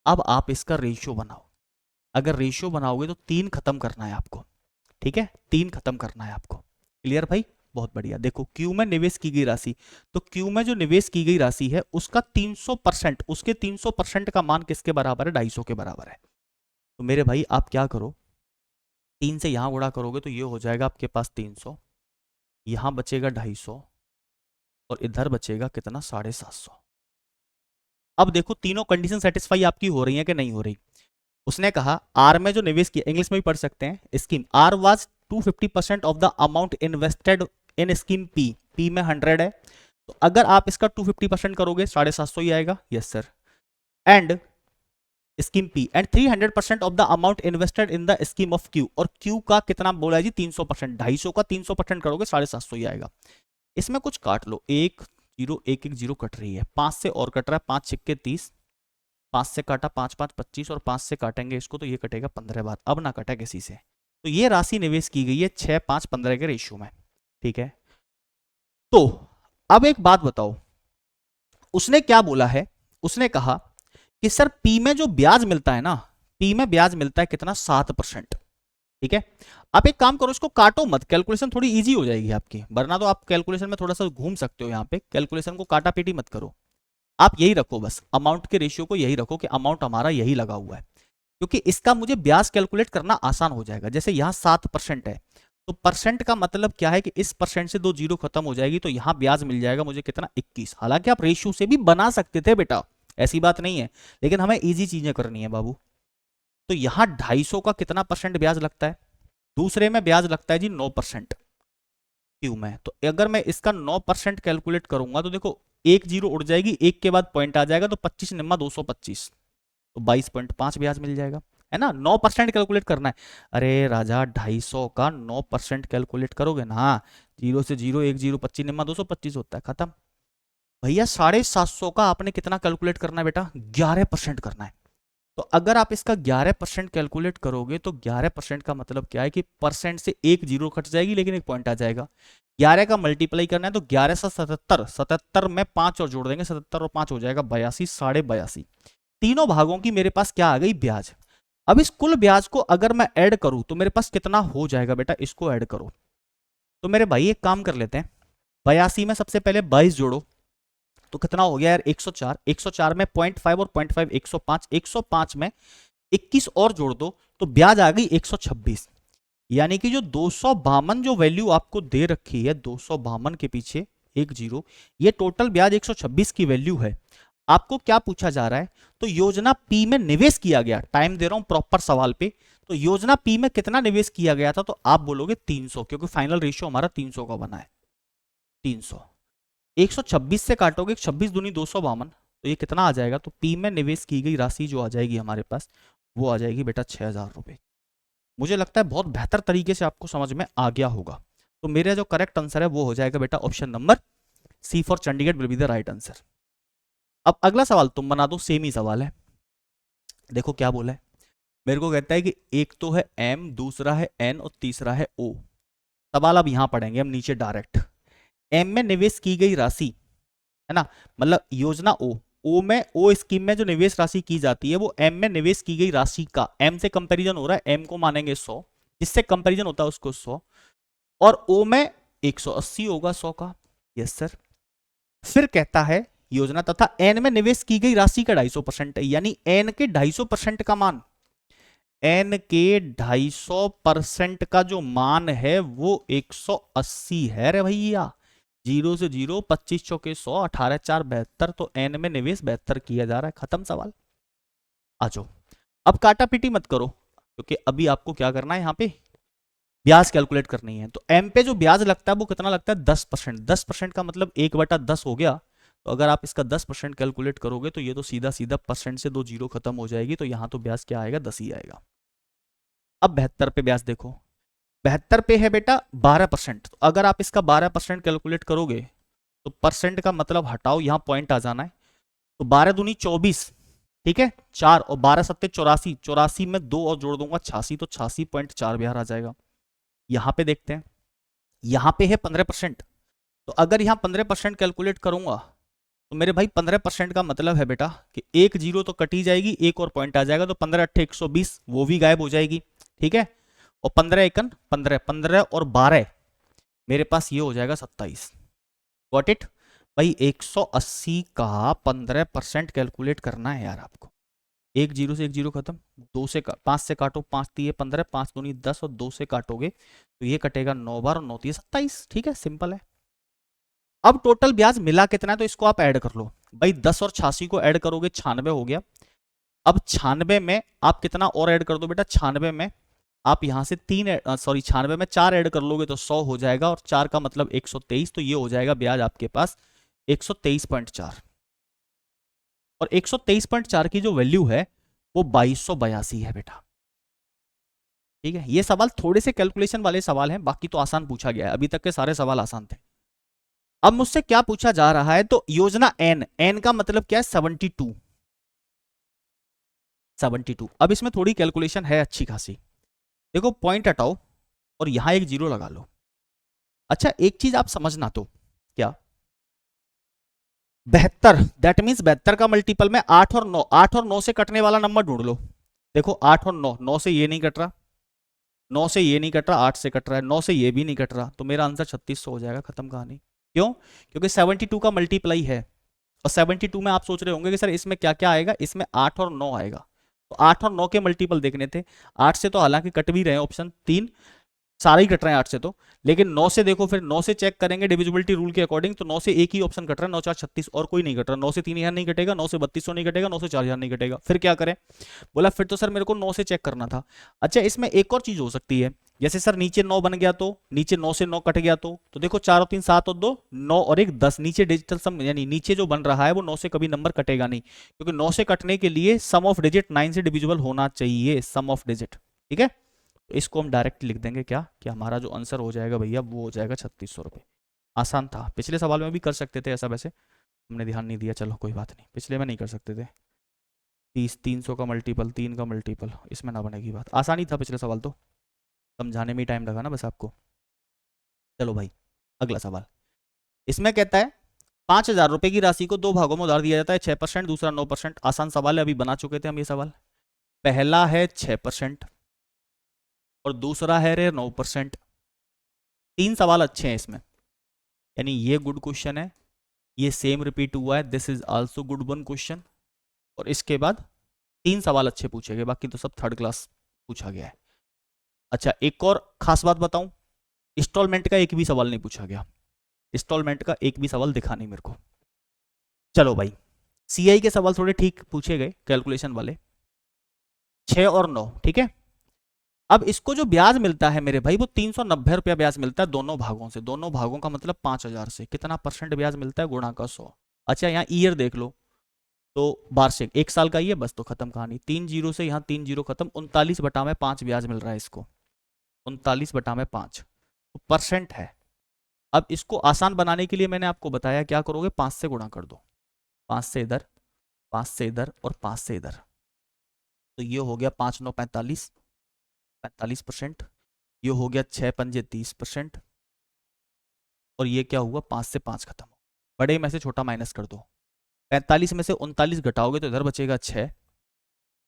अब आप इसका रेशियो बनाओ। अगर रेशियो बनाओगे तो 3 खत्म करना है आपको, ठीक है, 3 खत्म करना है आपको। क्लियर भाई? बहुत बढ़िया। देखो क्यू में निवेश की गई राशि, तो क्यू में जो निवेश की गई राशि है उसका 300%, उसके 300% का मान किसके बराबर है? 250 के बराबर है। तो मेरे भाई आप क्या करो, 3 से यहां गुणा करोगे तो ये हो जाएगा आपके पास 300, यहां बचेगा 250, और इधर बचेगा कितना? 750। अब देखो तीनों कंडीशन सेटिस्फाई आपकी हो रही है कि नहीं हो रही? उसने कहा आर में जो निवेश किया, इंग्लिश में भी पढ़ सकते हैं, scheme are was 250% of the amount invested in scheme P, P में 100 है, तो अगर आप इसका 250% करोगे 750 ही आएगा। Yes sir. And scheme P and 300% of the amount invested in the scheme of Q, और क्यू का कितना बोला है जी? 300%। 250 का 300% करोगे 750 ही आएगा। इसमें कुछ काट लो, 1 0 1 1 0 कट रही है, 5 से और कट रहा है, 5 6 30, 5 से काटा 5 5 25, और 5 से काटेंगे इसको तो ये कटेगा 15 बार। अब ना कटे किसी से, तो ये राशि निवेश की गई है 6 5 15 के रेशियो में, ठीक है। तो अब एक बात बताओ, उसने क्या बोला है? उसने कहा कि सर पी में जो ब्याज मिलता है ना, पी में ब्याज मिलता है कितना? 7%, ठीक है। आप एक काम करो, इसको काटो मत, कैलकुलेशन थोड़ी इजी हो जाएगी आपकी, वरना तो आप कैलकुलेशन में थोड़ा सा घूम सकते हो। यहाँ पे कैलकुलेशन को काटा पीटी मत करो, आप यही रखो बस, अमाउंट के रेशियो को यही रखो कि अमाउंट हमारा यही लगा हुआ है, क्योंकि इसका मुझे ब्याज कैलकुलेट करना आसान हो जाएगा। जैसे यहाँ 7% है, तो परसेंट का मतलब क्या है कि इस परसेंट से 2 जीरो खत्म हो जाएगी, तो यहाँ ब्याज मिल जाएगा मुझे कितना? 21। हालांकि आप रेशियो से भी बना सकते थे बेटा, ऐसी बात नहीं है, लेकिन हमें इजी चीजें करनी है बाबू। तो यहाँ 250 का कितना परसेंट ब्याज लगता है? दूसरे में ब्याज लगता है जी 9% क्यू में। तो अगर मैं इसका 9% कैलकुलेट करूंगा तो देखो 1 जीरो उड़ जाएगी, 1 के बाद पॉइंट आ जाएगा, तो 25 निम्मा 225, तो 22.5 ब्याज मिल जाएगा, है ना। 9% कैलकुलेट करना है। अरे राजा 250 का 9% कैलकुलेट करोगे ना, 0 से 0 1 0 25 निम्मा 225 होता है, खत्म। भैया 750 का आपने कितना कैलकुलेट करना है बेटा? 11% करना है। तो अगर आप इसका 11% कैलकुलेट करोगे तो 11% का मतलब क्या है कि परसेंट से 1 जीरो कट जाएगी, लेकिन एक पॉइंट आ जाएगा। 11 का मल्टीप्लाई करना है तो 11 से 77, 77 में 5 और जोड़ देंगे, 77 और 5 हो जाएगा 82, 82.5। तीनों भागों की मेरे पास क्या आ गई? ब्याज। अब इस कुल ब्याज को अगर मैं ऐड करूं तो मेरे पास कितना हो जाएगा बेटा? इसको ऐड करो। तो मेरे भाई एक काम कर लेते हैं, 82 में सबसे पहले 22 जोड़ो, तो कितना हो गया यार? 104। 104 में 0.5 और 0.5 105, 105 में 21 और जोड़ दो तो ब्याज आ गई 126। यानी कि जो 252 जो वैल्यू आपको दे रखी है, 252 के पीछे 1 जीरो, ये टोटल ब्याज 126 की वैल्यू है। आपको क्या पूछा जा रहा है? तो योजना पी में निवेश किया गया, टाइम दे रहा हूं प्रॉपर सवाल पे, तो योजना पी में कितना निवेश किया गया था? तो आप बोलोगे 300, क्योंकि फाइनल रेशियो हमारा 300 का बना है, 300। 126 से काटोगे, 26 दूनी 252, तो ये कितना आ जाएगा? तो पी में निवेश की गई राशि जो आ जाएगी हमारे पास, वो आ जाएगी बेटा 6000 रुपए। मुझे लगता है बहुत बेहतर तरीके से आपको समझ में आ गया होगा। तो मेरा जो करेक्ट आंसर है वो हो जाएगा बेटा option number C for Chandigarh will be the right answer. अब अगला सवाल तुम बना दो, सेम ही सवाल है। देखो क्या बोला है, मेरे को कहता है कि एक तो है एम, दूसरा है एन और तीसरा है ओ। सवाल अब यहां पढ़ेंगे हम नीचे डायरेक्ट। एम में निवेश की गई राशि, है ना, मतलब योजना ओ में, ओ स्कीम में जो निवेश राशि की जाती है वो एम में निवेश की गई राशि का, एम से कंपैरिजन हो रहा है, एम को मानेंगे 100, जिससे कंपैरिजन होता है उसको 100, और ओ में 180 होगा 100 का। Yes sir. फिर कहता है योजना तथा एन में निवेश की गई राशि का 250% है, यानी एन के 250% का मान, एन के 250% का जो मान है वो 180 है रे भैया। 0 से 0, 25 चौके 100, 18 4 72, तो एन में निवेश 72 किया जा रहा है। खत्म सवाल। आ जाओ, अब काटा पीटी मत करो, क्योंकि अभी आपको क्या करना है, यहाँ पे ब्याज कैलकुलेट करनी है। तो एम पे जो ब्याज लगता है वो कितना लगता है, 10%। 10% का मतलब 1/10 हो गया। तो अगर आप इसका 10% कैलकुलेट करोगे तो ये तो सीधा सीधा परसेंट से 2 जीरो खत्म हो जाएगी, तो यहाँ तो ब्याज क्या आएगा, 10 ही आएगा। अब 72 पे ब्याज देखो, 72 पे है बेटा 12%। तो अगर आप इसका 12% कैलकुलेट करोगे तो परसेंट का मतलब हटाओ, यहां पॉइंट आ जाना है। तो 12 दूनी 24, ठीक है, 4 और 12 सत्ते 84, 84 में 2 और जोड़ दूंगा 86, तो 86.4 बिहार आ जाएगा। यहां पे देखते हैं, यहां पे है 15%। तो अगर यहां 15% कैलकुलेट करूंगा तो मेरे भाई 15% का मतलब है बेटा कि एक जीरो तो कटी जाएगी, एक और पॉइंट आ जाएगा, तो 15 अट्ठे 120, वो भी गायब हो जाएगी, ठीक है। और 15 एकन 15, 15 और 12 मेरे पास ये हो जाएगा 27। गॉट इट भाई, 180 का 15% कैलकुलेट करना है यार आपको। एक जीरो से एक जीरो खत्म, 2 से 5 से काटो, 5 दिए 15, 5 दूनी 10 और 2 से काटोगे तो ये कटेगा 9 बार और 9 दिए 27, ठीक है, सिंपल है। अब टोटल ब्याज मिला कितना है तो इसको आप ऐड कर लो भाई, 10 और 86 को ऐड करोगे 96 हो गया। अब 96 में आप कितना और ऐड कर दो बेटा, 96 में आप यहां से 96 में 4 ऐड कर लोगे तो 100 हो जाएगा, और 4 का मतलब 123, तो ये हो जाएगा ब्याज आपके पास 123.4। और 123.4 की जो वैल्यू है वो 2282 है बेटा, ठीक है। ये सवाल थोड़े से कैलकुलेशन वाले सवाल हैं, बाकी तो आसान पूछा गया है, अभी तक के सारे सवाल आसान थे। अब मुझसे क्या पूछा जा रहा है, तो योजना एन, एन का मतलब क्या है, 72, 72। अब इसमें थोड़ी कैलकुलेशन है अच्छी खासी। देखो पॉइंट हटाओ और यहां एक जीरो लगा लो। अच्छा एक चीज आप समझना, तो क्या 72, दैट मीन्स 72 का मल्टीपल में 8 और 9, 8 और 9 से कटने वाला नंबर ढूंढ लो। देखो 8 और 9, 9 से ये नहीं कट रहा, 9 से ये नहीं कट रहा, 8 से कट रहा है, 9 से ये भी नहीं कट रहा, तो मेरा आंसर 3600 हो जाएगा, खत्म कहानी। क्यों, क्योंकि 72 का मल्टीप्लाई है, और 72 में आप सोच रहे होंगे कि सर इसमें क्या क्या आएगा, इसमें 8 और 9 आएगा। तो 8 और 9 के मल्टीपल देखने थे। 8 से तो हालांकि कट भी रहे हैं, ऑप्शन 3 सारे ही कट रहे हैं 8 से तो, लेकिन 9 से देखो, फिर 9 से चेक करेंगे डिविजिबिलिटी रूल के अकॉर्डिंग, तो 9 से एक ही ऑप्शन कट रहा है, 9 4 36, और कोई नहीं कट रहा। 9 से 3000 नहीं कटेगा, 9 से 3200 नहीं कटेगा, 9 से 4000 नहीं कटेगा, फिर क्या करें। बोला फिर तो सर मेरे को 9 से चेक करना था। अच्छा इसमें एक और चीज हो सकती है, जैसे सर नीचे 9 बन गया तो नीचे 9 से 9 कट गया, तो देखो 4 और 3 7 और 2 9 और 1 10, नीचे डिजिटल सम, यानी नीचे जो बन रहा है वो 9 से कभी नंबर कटेगा नहीं, क्योंकि 9 से कटने के लिए सम ऑफ डिजिट 9 से डिविजिबल होना चाहिए, सम ऑफ डिजिट, ठीक है। तो इसको हम डायरेक्ट लिख देंगे क्या, कि हमारा जो आंसर हो जाएगा भैया वो हो जाएगा 3600 रुपये। आसान था, पिछले सवाल में भी कर सकते थे ऐसा, वैसे हमने ध्यान नहीं दिया, चलो कोई बात नहीं, पिछले में नहीं कर सकते थे। 300 का मल्टीपल, 3 का मल्टीपल, इसमें ना बनेगी बात, आसानी था पिछले सवाल तो, समझाने में ही टाइम लगा ना बस आपको। चलो भाई अगला सवाल, इसमें कहता है 5000 रुपए की राशि को 2 भागों में उधार दिया जाता है, 6%, दूसरा 9%। आसान सवाल है, अभी बना चुके थे हम ये सवाल। पहला है 6% और दूसरा है रे 9%। 3 सवाल अच्छे हैं इसमें, यानी ये गुड क्वेश्चन है, ये सेम रिपीट हुआ है, this is also good one question, और इसके बाद 3 सवाल अच्छे पूछे गए, बाकी तो सब थर्ड क्लास पूछा गया है। अच्छा एक और खास बात बताऊं, इंस्टॉलमेंट का एक भी सवाल नहीं पूछा गया, इंस्टॉलमेंट का एक भी सवाल दिखा नहीं मेरे को। चलो भाई सीआई के सवाल थोड़े ठीक पूछे गए कैलकुलेशन वाले, 6 और 9, ठीक है। अब इसको जो ब्याज मिलता है मेरे भाई वो 390 रुपया ब्याज मिलता है दोनों भागों से, दोनों भागों का मतलब 5000 से, कितना परसेंट ब्याज मिलता है, गुणा का 100। अच्छा यहाँ ईयर देख लो, तो वार्षिक 1 साल का ही है, बस तो खत्म कहानी, 3 जीरो से यहाँ 3 जीरो खत्म, 39/5 ब्याज मिल रहा है इसको, 39/5 तो परसेंट है। अब इसको आसान बनाने के लिए मैंने आपको बताया क्या करोगे, 5 से गुणा कर दो, 5 से इधर, 5 से इधर और 5 से इधर, तो ये हो गया 5 9 45, 45%। ये हो गया 6 पंजे 30%, और ये क्या हुआ 5 से 5 खत्म हो, बड़े में से छोटा माइनस कर दो, 45 में से 39 घटाओगे तो इधर बचेगा 6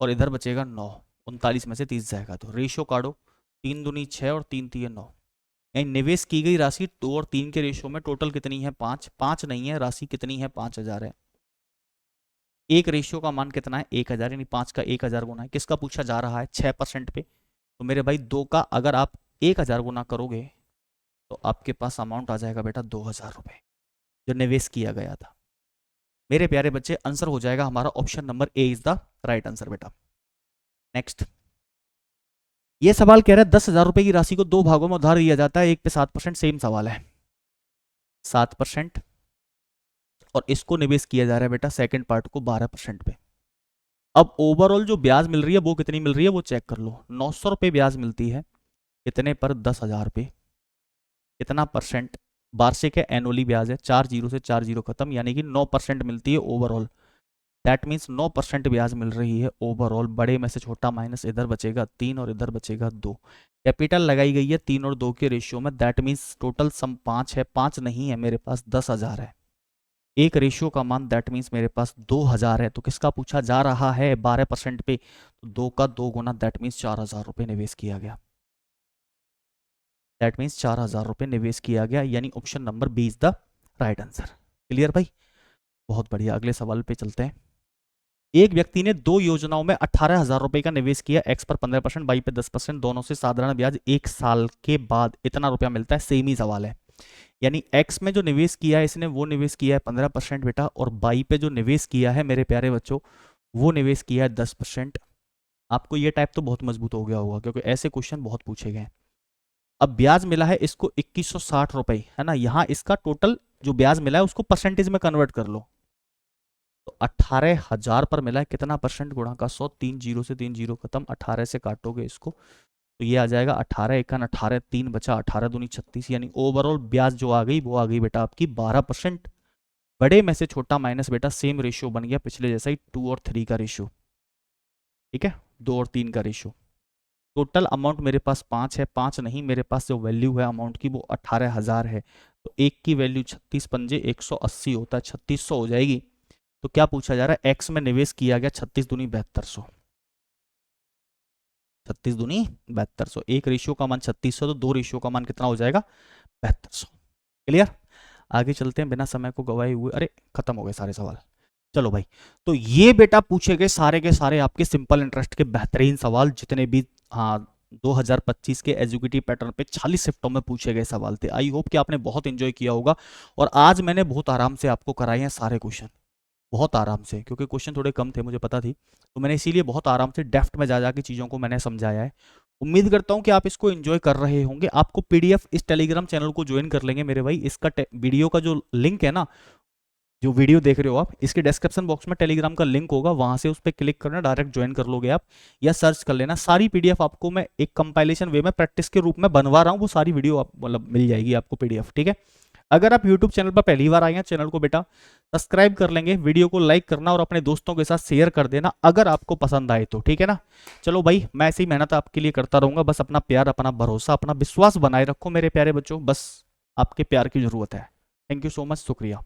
और इधर बचेगा 9, 39 में से 30 जाएगा, तो रेशियो काटो, 3 दूनी 6 और 3 3 9, यानी निवेश की गई राशि 2 और 3 के रेशियो में टोटल कितनी है 5, 5 नहीं है, राशि कितनी है 5000 है। एक रेशियो का मान कितना है 1000, यानी 5 का 1000 गुना है, किसका पूछा जा रहा है 6% पे। तो मेरे भाई 2 का अगर आप 1000 गुना करोगे तो आपके पास अमाउंट आ जाएगा बेटा 2000 रुपये जो निवेश किया गया था। मेरे प्यारे बच्चे आंसर हो जाएगा हमारा option number A is the right answer बेटा। नेक्स्ट, ये सवाल कह रहा है 10,000 रुपए की राशि को 2 भागों में उधार दिया जाता है, एक पे 7%, सेम सवाल है 7%, और इसको निवेश किया जा रहा है बेटा सेकंड पार्ट को 12% पे। अब ओवरऑल जो ब्याज मिल रही है वो कितनी मिल रही है वो चेक कर लो। 900 रुपये ब्याज मिलती है, कितने पर 10,000 पे, कितना परसेंट, वार्षिक है, एनुअली ब्याज है, 4 जीरो से 4 जीरो खत्म, यानी कि 9% मिलती है ओवरऑल। दैट मीन्स 9% ब्याज मिल रही है ओवरऑल। बड़े में से छोटा माइनस, इधर बचेगा 3 और इधर बचेगा 2। कैपिटल लगाई गई है 3 और 2 के रेशियो में, दैट मीन्स टोटल सम 5 है, 5 नहीं है मेरे पास, 10,000 है। एक रेशियो का मान दैट मीन्स मेरे पास 2000 है। तो किसका पूछा जा रहा है 12% पे, तो 2 का 2 गुना, दैट मीन्स 4000 रुपये निवेश किया गया। दैट मीन्स 4000 रुपये निवेश किया गया, यानी option number B is the right answer. Clear भाई, बहुत बढ़िया। अगले सवाल पे चलते हैं। एक व्यक्ति ने 2 योजनाओं में 18,000 रुपए का निवेश किया, एक्स पर 15%, वाई पे 10%, दोनों से साधारण ब्याज 1 साल के बाद इतना रुपया मिलता है। सेम ही सवाल है, यानी एक्स में जो निवेश किया है इसने, वो निवेश किया है 15% बेटा, और वाई पे जो निवेश किया है मेरे प्यारे बच्चों वो निवेश किया है 10%। आपको ये टाइप तो बहुत मजबूत हो गया होगा क्योंकि ऐसे क्वेश्चन बहुत पूछे गए। अब ब्याज मिला है इसको 2160 रुपए, है ना। यहां इसका टोटल जो ब्याज मिला है उसको परसेंटेज में कन्वर्ट कर लो, तो 18,000 पर मिला है, कितना परसेंट, गुणा का 100, 3 जीरो से 3 जीरो खत्म, 18 से काटोगे इसको तो ये आ जाएगा 18 एकन 18, 3 बचा, 18 दूनी 36, यानी ओवरऑल ब्याज जो आ गई वो आ गई बेटा आपकी 12%। बड़े में से छोटा माइनस बेटा सेम रेशियो बन गया पिछले जैसा ही, 2 और 3 का रेशियो, ठीक है, 2 और 3 का रेशियो। टोटल अमाउंट मेरे पास 5 है, 5 नहीं, मेरे पास जो वैल्यू है अमाउंट की वो 18,000 है। तो एक की वैल्यू 36 पंजे 180 होता है, 3600 हो जाएगी। तो क्या पूछा जा रहा है, एक्स में निवेश किया गया 36 दूनी 7200, 36 दूनी 7200, एक रेशियो का मान 3600, तो 2 रेशियो का मान कितना हो जाएगा 7200। क्लियर, आगे चलते हैं बिना समय को गवाए हुए। अरे खत्म हो गए सारे सवाल, चलो भाई। तो ये बेटा पूछे गए सारे के सारे आपके सिंपल इंटरेस्ट के बेहतरीन सवाल, जितने भी 2025 के एजुकेटिव पैटर्न पे 40 शिफ्टों में पूछे गए सवाल थे। आई होप कि आपने बहुत एंजॉय किया होगा, और आज मैंने बहुत आराम से आपको कराए हैं सारे क्वेश्चन, बहुत आराम से, क्योंकि क्वेश्चन थोड़े कम थे मुझे पता थी, तो मैंने इसीलिए बहुत आराम से डेप्थ में जा जाके चीज़ों को मैंने समझाया है। उम्मीद करता हूं कि आप इसको एंजॉय कर रहे होंगे। आपको पीडीएफ इस टेलीग्राम चैनल को ज्वाइन कर लेंगे मेरे भाई। इसका वीडियो का जो लिंक है ना, जो वीडियो देख रहे हो आप, इसके डिस्क्रिप्शन बॉक्स में टेलीग्राम का लिंक होगा, वहां से उस पर क्लिक करना, डायरेक्ट ज्वाइन कर लोगे आप, या सर्च कर लेना। सारी पीडीएफ आपको मैं एक कंपाइलेशन वे में प्रैक्टिस के रूप में बनवा रहा हूँ, वो सारी वीडियो आप मतलब मिल जाएगी आपको पीडीएफ, ठीक है। अगर आप यूट्यूब चैनल पर पहली बार आए हैं, चैनल को बेटा सब्सक्राइब कर लेंगे, वीडियो को लाइक करना और अपने दोस्तों के साथ शेयर कर देना अगर आपको पसंद आए तो, ठीक है ना। चलो भाई, मैं ऐसी मेहनत आपके लिए करता रहूंगा, बस अपना प्यार, अपना भरोसा, अपना विश्वास बनाए रखो मेरे प्यारे बच्चों, बस आपके प्यार की जरूरत है। थैंक यू सो मच, शुक्रिया।